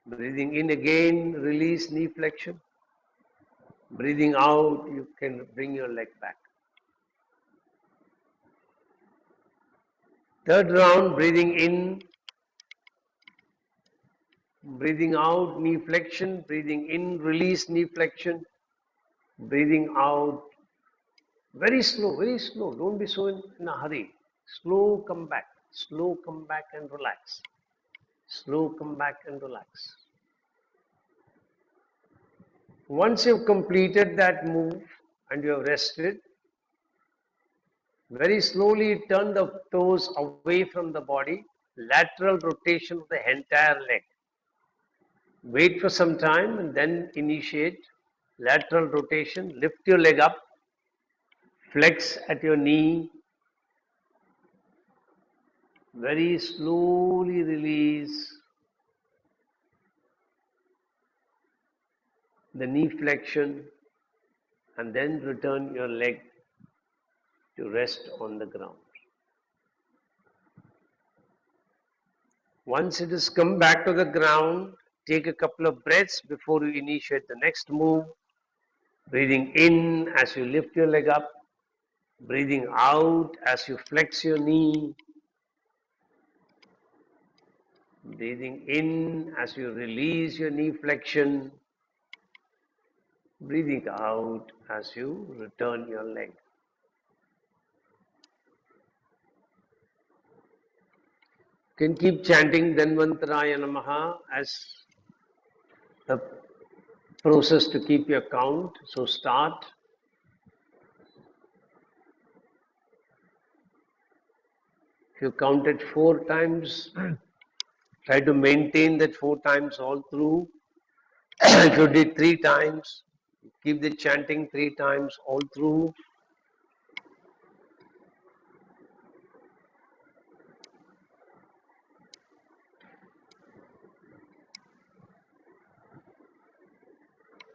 breathing in again, release knee flexion. Breathing out, you can bring your leg back. Third round, breathing in, breathing out, knee flexion, breathing in, release knee flexion, breathing out. Very slow, don't be so in a hurry. Slow, come back and relax. Slow, come back and relax. Once you've completed that move and you have rested, very slowly turn the toes away from the body, lateral rotation of the entire leg. Wait for some time and then initiate lateral rotation. Lift your leg up, flex at your knee, very slowly release the knee flexion and then return your leg to rest on the ground. Once it has come back to the ground, take a couple of breaths before you initiate the next move. Breathing in as you lift your leg up, breathing out as you flex your knee, breathing in as you release your knee flexion, breathing out as you return your leg. You can keep chanting Dhanvantaraya Namaha as a process to keep your count. So start. If you counted 4 times, try to maintain that 4 times all through. If you did 3 times, keep the chanting 3 times all through.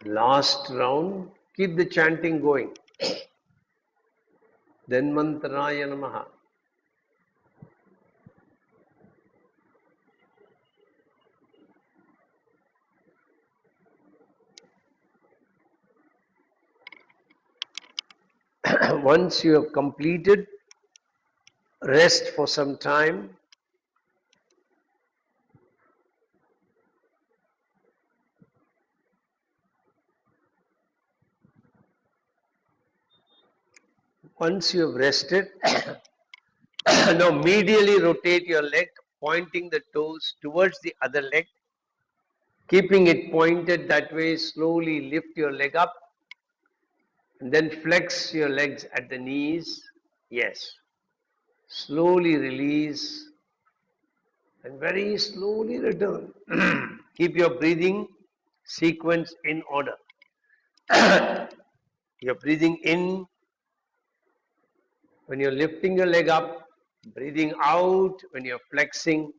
Last round, Keep the chanting going. Dhanvantaraya Namaha. Once you have completed, rest for some time. Once you have rested, now medially rotate your leg, pointing the toes towards the other leg. Keeping it pointed that way, slowly lift your leg up and then flex your legs at the knees. Yes. Slowly release and very slowly return. Keep your breathing sequence in order. You're breathing in when you're lifting your leg up, breathing out when you're flexing.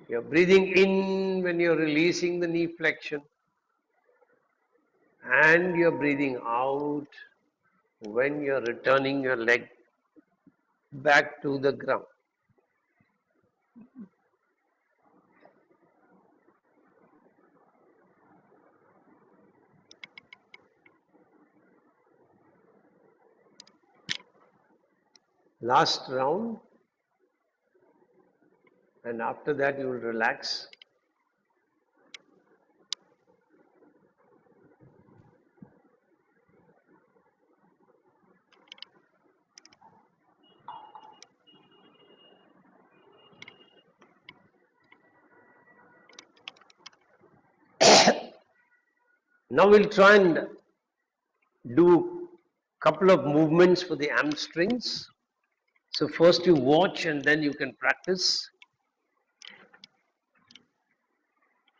You're breathing in when you're releasing the knee flexion, and you're breathing out when you're returning your leg back to the ground. Last round, and after that you will relax. Now we'll try and do a couple of movements for the hamstrings. So first you watch and then you can practice.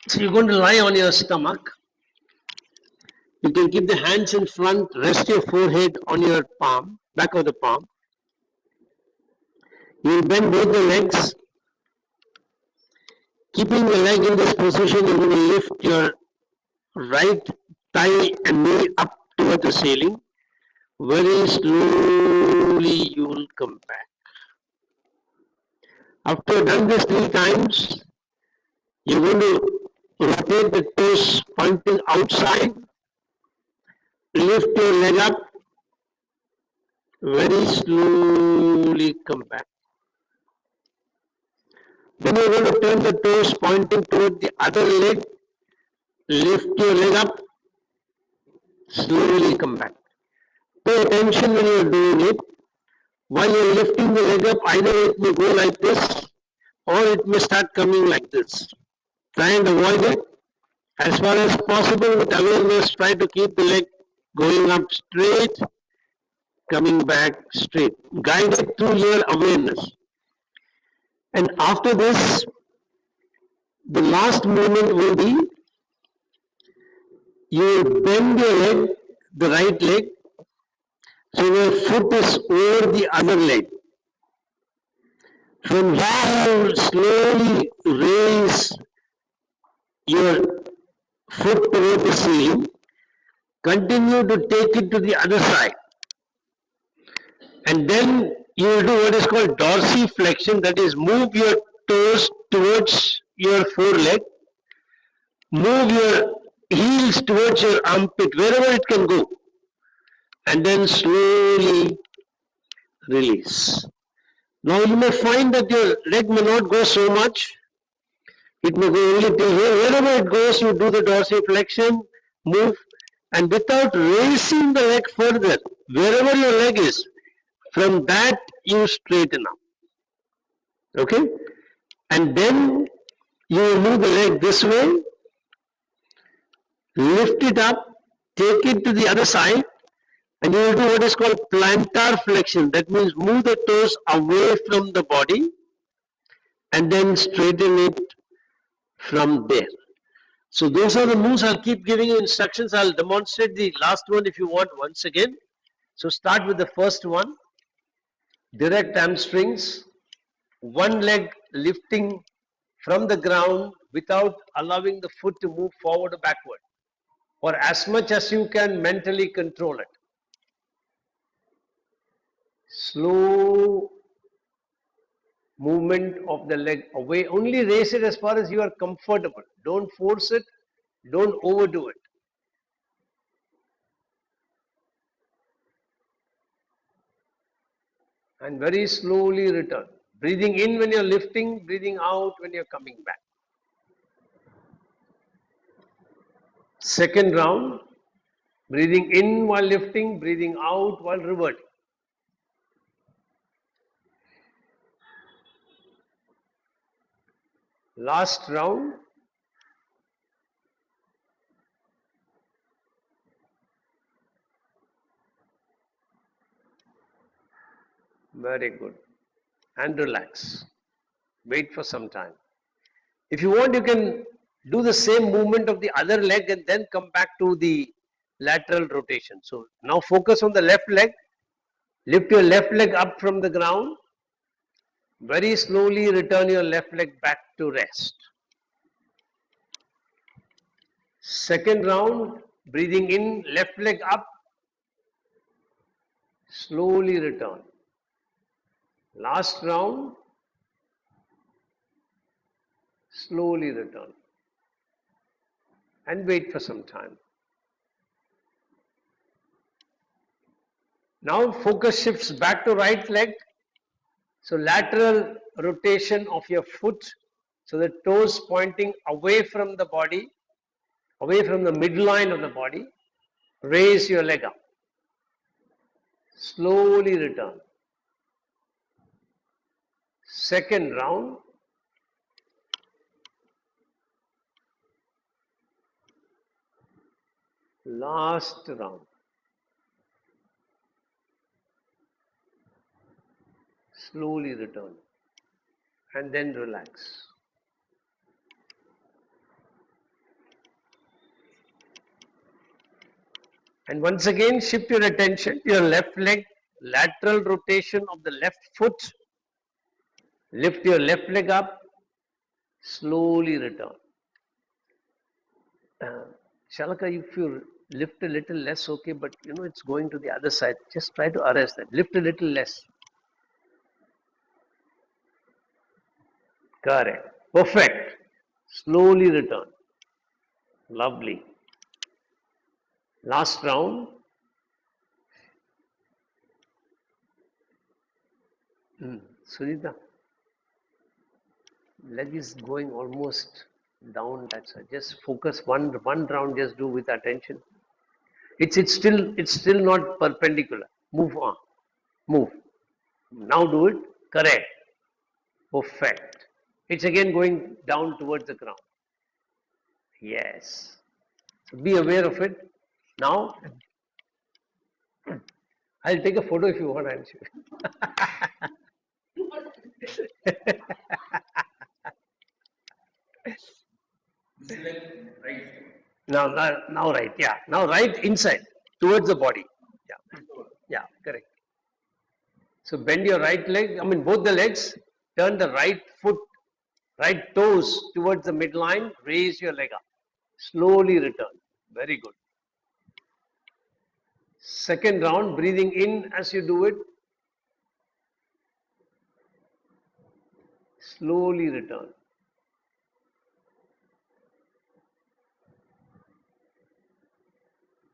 So you're going to lie on your stomach. You can keep the hands in front, rest your forehead on your palm, back of the palm. You will bend both the legs. Keeping the leg in this position, you're going to lift your right thigh and knee up toward the ceiling. Very slowly you will come back. After you've done this 3 times, you're going to rotate the toes pointing outside. Lift your leg up. Very slowly come back. Then you're going to turn the toes pointing toward the other leg. Lift your leg up. Slowly come back. Pay attention when you're doing it. While you're lifting the leg up, either it may go like this or it may start coming like this. Try and avoid it. As far as possible with awareness, try to keep the leg going up straight, coming back straight. Guide it through your awareness. And after this, the last movement will be, you bend your leg, the right leg, so your foot is over the other leg. From here, you will slowly raise your foot toward the ceiling. Continue to take it to the other side. And then you will do what is called dorsiflexion, that is, move your toes towards your foreleg, move your heels towards your armpit, wherever it can go, and then slowly release. Now you may find that your leg may not go so much, it may go only till here. Wherever it goes, you do the dorsiflexion, move, and without raising the leg further, wherever your leg is, from that you straighten up. Okay? And then you will move the leg this way, lift it up, take it to the other side, and you will do what is called plantar flexion. That means move the toes away from the body and then straighten it from there. So those are the moves. I'll keep giving you instructions. I'll demonstrate the last one if you want once again. So start with the first one. Direct hamstrings. One leg lifting from the ground without allowing the foot to move forward or backward. or as much as you can mentally control it. Slow movement of the leg away. Only raise it as far as you are comfortable. Don't force it. Don't overdo it. And very slowly return. Breathing in when you're lifting, breathing out when you're coming back. Second round, breathing in while lifting, breathing out while reverting. Last round, very good. And relax. Wait for some time. If you want, you can do the same movement of the other leg and then come back to the lateral rotation. So now focus on the left leg. Lift your left leg up from the ground. Very slowly return your left leg back to rest. Second round, breathing in, left leg up. Slowly return. Last round, slowly return. And wait for some time. Now focus shifts back to right leg. So lateral rotation of your foot. So the toes pointing away from the body, away from the midline of the body. Raise your leg up. Slowly return. Second round. Last round. Slowly return. And then relax. And once again, shift your attention to your left leg, lateral rotation of the left foot. Lift your left leg up, slowly return. Shalaka, if you lift a little less, okay, but you know it's going to the other side. Just try to arrest that. Lift a little less. Correct. Perfect. Slowly return. Lovely. Last round. Sunita, leg is going almost down that side. Just focus one round. Just do with attention. It's still not perpendicular. Move on. Move. Now do it. Correct. Perfect. It's again going down towards the ground. Yes. So be aware of it. Now, I'll take a photo if you want. I'll show you. Right. Now right. Yeah. Now right inside towards the body. Yeah. Yeah. Correct. So bend your right leg. I mean both the legs. Turn the right foot, right toes towards the midline. Raise your leg up. Slowly return. Very good. Second round, breathing in as you do it. Slowly return.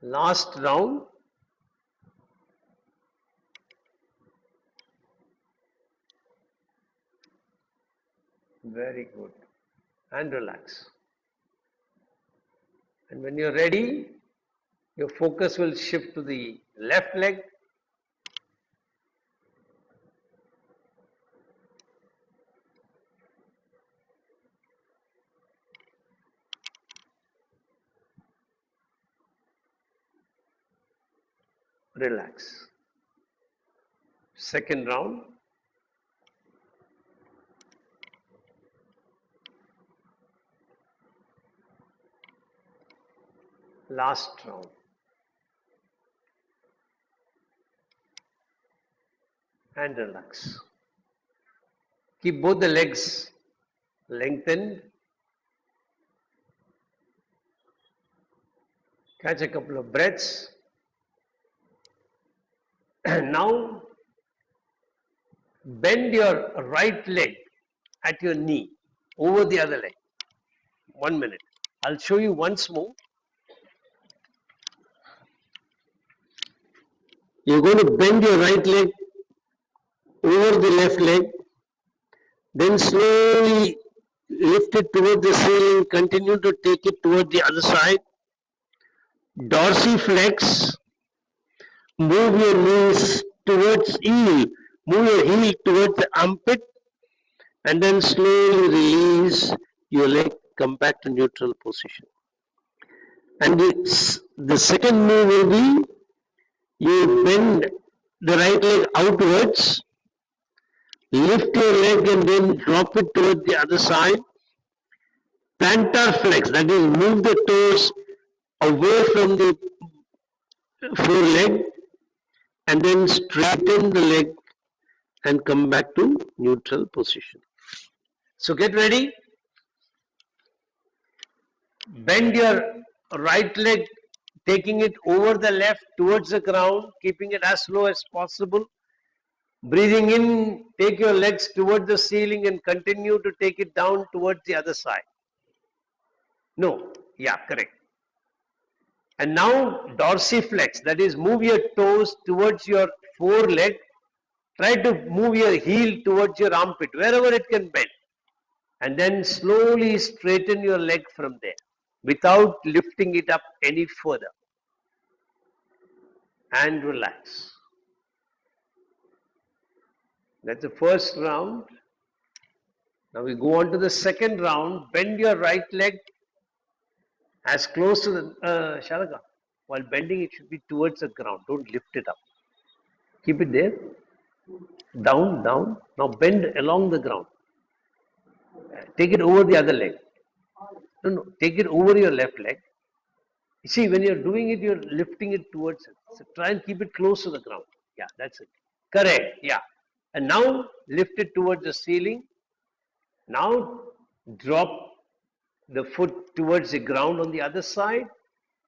Last round. Very good. And relax. And when you're ready, your focus will shift to the left leg. Relax. Second round. Last round. And relax. Keep both the legs lengthened. Catch a couple of breaths. And now bend your right leg at your knee over the other leg. 1 minute. I'll show you once more. You're going to bend your right leg over the left leg, then slowly lift it towards the ceiling, continue to take it toward the other side. Dorsiflex, move your knees towards heel, move your heel towards the armpit, and then slowly release your leg, come back to neutral position. And the second move will be you bend the right leg outwards, lift your leg and then drop it toward the other side. Plantar flex, that is, move the toes away from the foreleg and then straighten the leg and come back to neutral position. So get ready. Bend your right leg, taking it over the left towards the ground, keeping it as low as possible. Breathing in, take your legs towards the ceiling and continue to take it down towards the other side. No, yeah, correct. And now dorsiflex, that is, move your toes towards your foreleg. Try to move your heel towards your armpit, wherever it can bend. And then slowly straighten your leg from there without lifting it up any further. And relax. That's the first round. Now we go on to the second round. Bend your right leg as close to the Shalaka. While bending, it should be towards the ground. Don't lift it up. Keep it there. Down, down. Now bend along the ground. Take it over the other leg. No, take it over your left leg. You see, when you're doing it, you're lifting it towards it. So try and keep it close to the ground. Yeah, that's it. Correct. Yeah. And now lift it towards the ceiling. Now drop the foot towards the ground on the other side.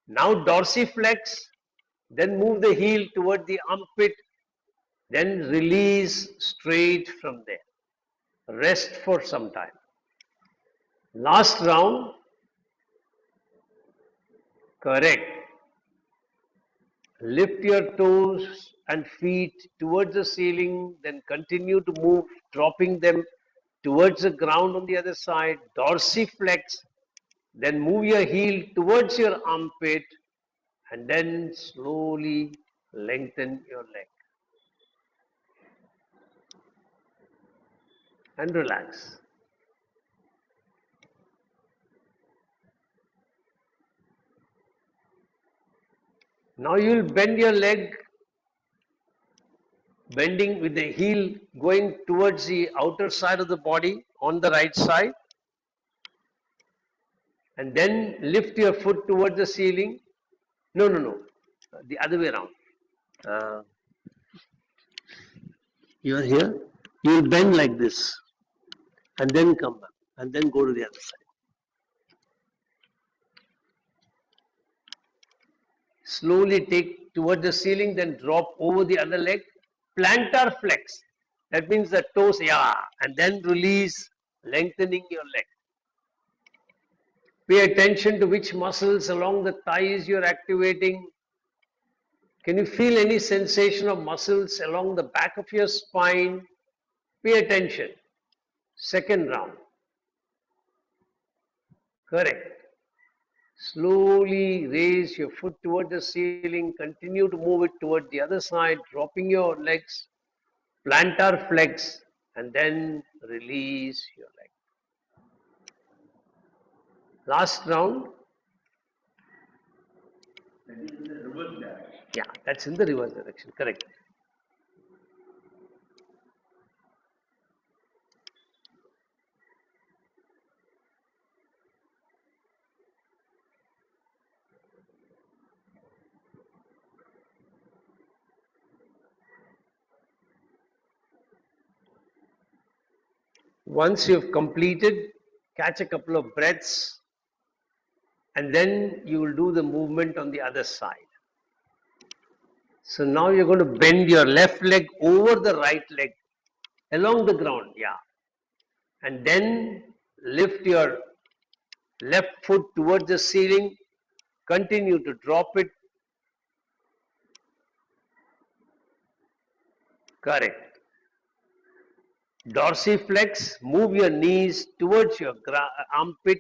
Now dorsiflex. Then move the heel toward the armpit. Then release straight from there. Rest for some time. Last round. Correct. Lift your toes and feet towards the ceiling, then continue to move, dropping them towards the ground on the other side. Dorsiflex, then move your heel towards your armpit, and then slowly lengthen your leg. And relax. Now you will bend your leg, bending with the heel going towards the outer side of the body on the right side. And then lift your foot towards the ceiling. No, the other way around. You are here, you will bend like this and then come back and then go to the other side. Slowly take toward the ceiling, then drop over the other leg. Plantar flex. That means the toes, yeah, and then release, lengthening your leg. Pay attention to which muscles along the thighs you're activating. Can you feel any sensation of muscles along the back of your spine? Pay attention. Second round. Correct. Slowly raise your foot toward the ceiling. Continue to move it toward the other side, dropping your legs. Plantar flex, and then release your leg. Last round. That is in the reverse direction. Yeah, that's in the reverse direction. Correct. Once you've completed, catch a couple of breaths. and then you will do the movement on the other side. So now you're going to bend your left leg over the right leg along the ground, yeah. And then lift your left foot towards the ceiling, continue to drop it. Correct. Dorsiflex, move your knees towards your armpit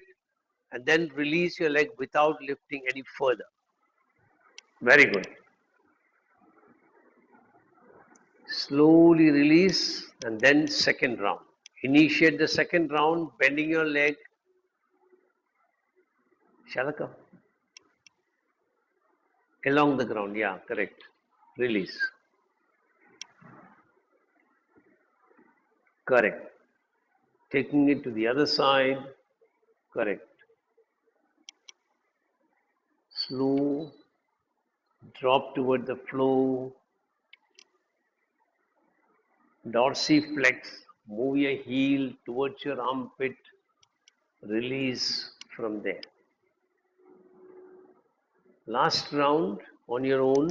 and then release your leg without lifting any further. Very good. Slowly release and then second round. Initiate the second round, bending your leg. Shalaka. Along the ground, yeah, correct. Release. Correct. Taking it to the other side. Correct. Slow. Drop toward the floor. Dorsiflex. Move your heel towards your armpit. Release from there. Last round on your own.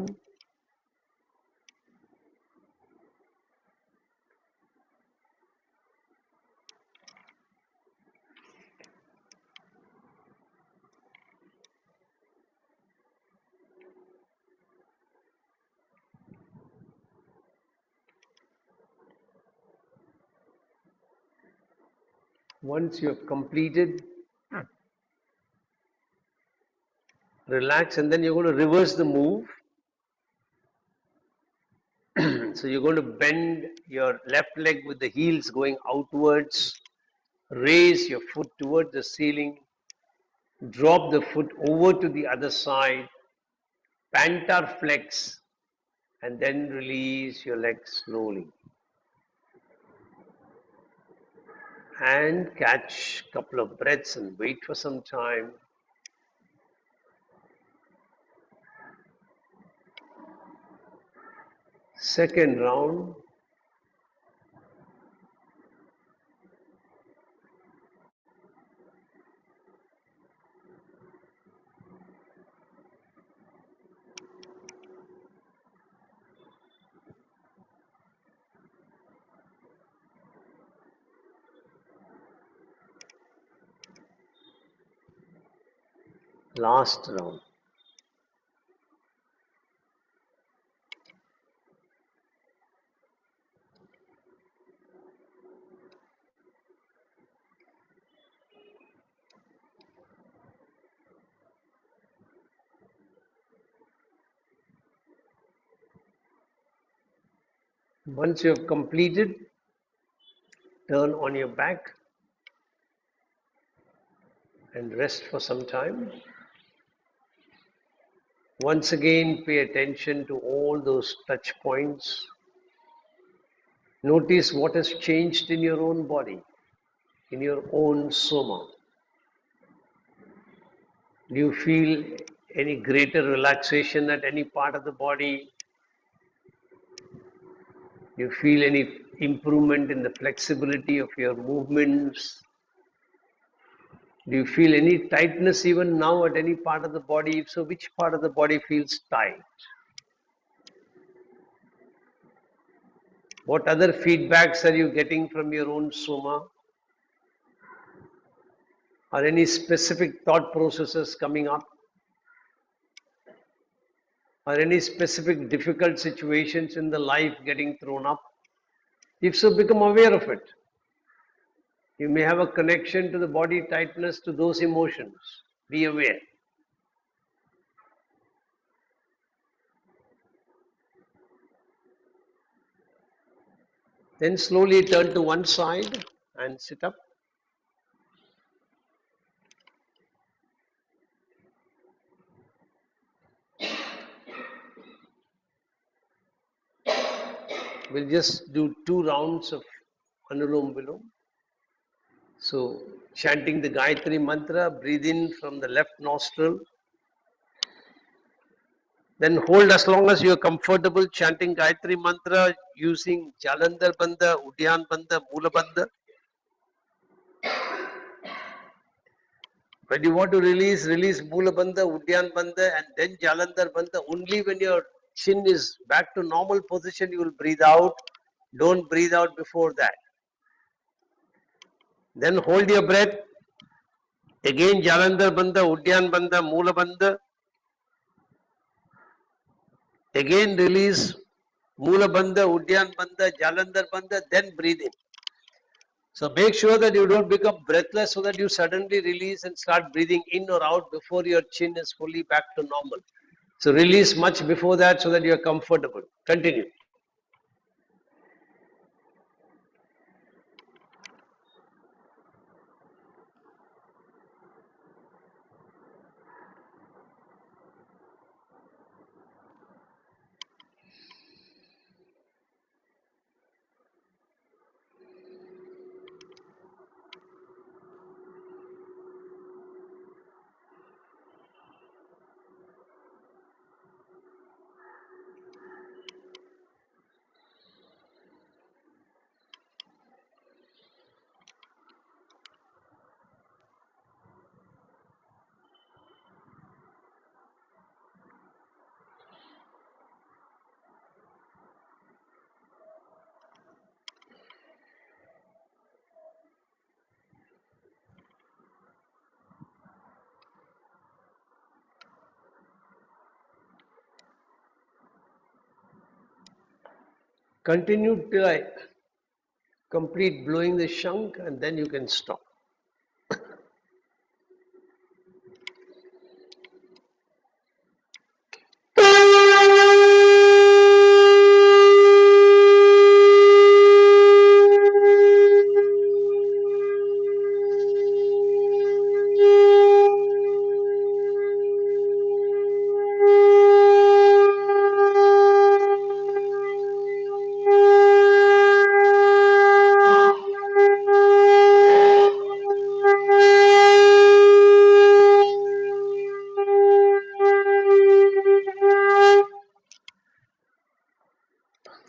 Once you have completed, relax, and then you're going to reverse the move. So you're going to bend your left leg with the heels going outwards, raise your foot towards the ceiling, drop the foot over to the other side, plantar flex, and then release your leg slowly. And catch a couple of breaths and wait for some time. Second round. Last round. Once you have completed, turn on your back and rest for some time. Once again, pay attention to all those touch points. Notice what has changed in your own body, in your own soma. Do you feel any greater relaxation at any part of the body? Do you feel any improvement in the flexibility of your movements? Do you feel any tightness even now at any part of the body? If so, which part of the body feels tight? What other feedbacks are you getting from your own soma? Are any specific thought processes coming up? Are any specific difficult situations in the life getting thrown up? If so, become aware of it. You may have a connection to the body tightness, to those emotions. Be aware. Then slowly turn to one side and sit up. We'll just do 2 rounds of Anulom Vilom. So, chanting the Gayatri mantra, breathe in from the left nostril. Then hold as long as you are comfortable chanting Gayatri mantra using Jalandhar Bandha, Udyan Bandha, Mula Bandha. When you want to release, release Mula Bandha, Udyan Bandha, and then Jalandhar Bandha. Only when your chin is back to normal position, you will breathe out. Don't breathe out before that. Then hold your breath. Again, Jalandhar Bandha, Udyan Bandha, Mula Bandha. Again, release Mula Bandha, Udyan Bandha, Jalandhar Bandha, then breathe in. So make sure that you don't become breathless so that you suddenly release and start breathing in or out before your chin is fully back to normal. So release much before that so that you are comfortable. Continue. Continue till I complete blowing the shank and then you can stop.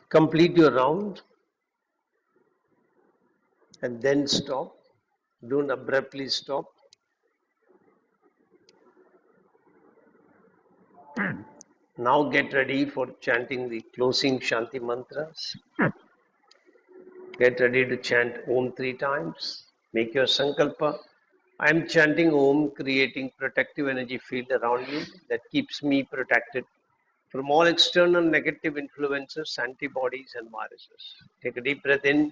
Complete your round and then stop. Don't abruptly stop. Now get ready for chanting the closing Shanti mantras. Get ready to chant Om 3 times. Make your sankalpa. I am chanting Om, creating protective energy field around me that keeps me protected from all external negative influences, antibodies, and viruses. Take a deep breath in.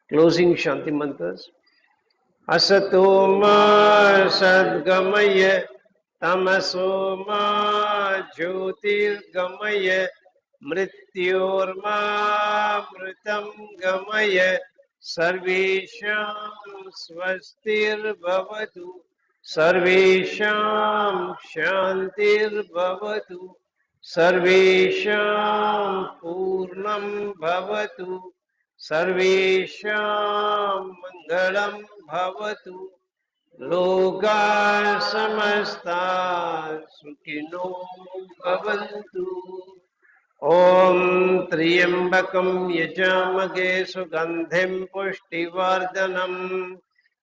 Closing Shanti mantras. Asatoma Sadgamaya Tamasoma Jyotirgamaya Mrityorma Mritam Gamaya Sarvesham Swastir Bhavatu Sarvesham Shantir Bhavatu Sarvesham Purnam Bhavatu Sarvesham Mangalam Bhavatu Loka Samasta Sukhino Bhavantu Om Triambakam Yajamage Sugandhim Pushtivardhanam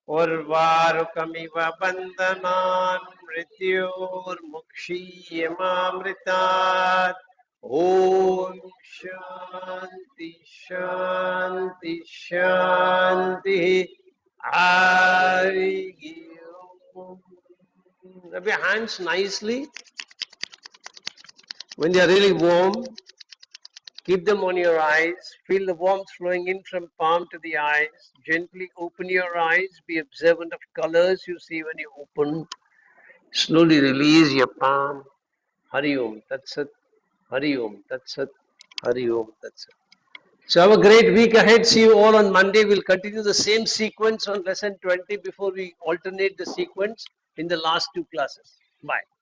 Urvarukamiva Bandhanan Mrityor Mukshiyamamritat Om Shanti Shanti Shanti Hari Om. Rub your hands nicely. When they are really warm, keep them on your eyes. Feel the warmth flowing in from palm to the eyes. Gently open your eyes. Be observant of colors you see when you open. Slowly release your palm. Hari Om, that's it. Hari Om, that's it. Hari Om, that's it. So have a great week ahead. See you all on Monday. We'll continue the same sequence on lesson 20 before we alternate the sequence in the last two classes. Bye.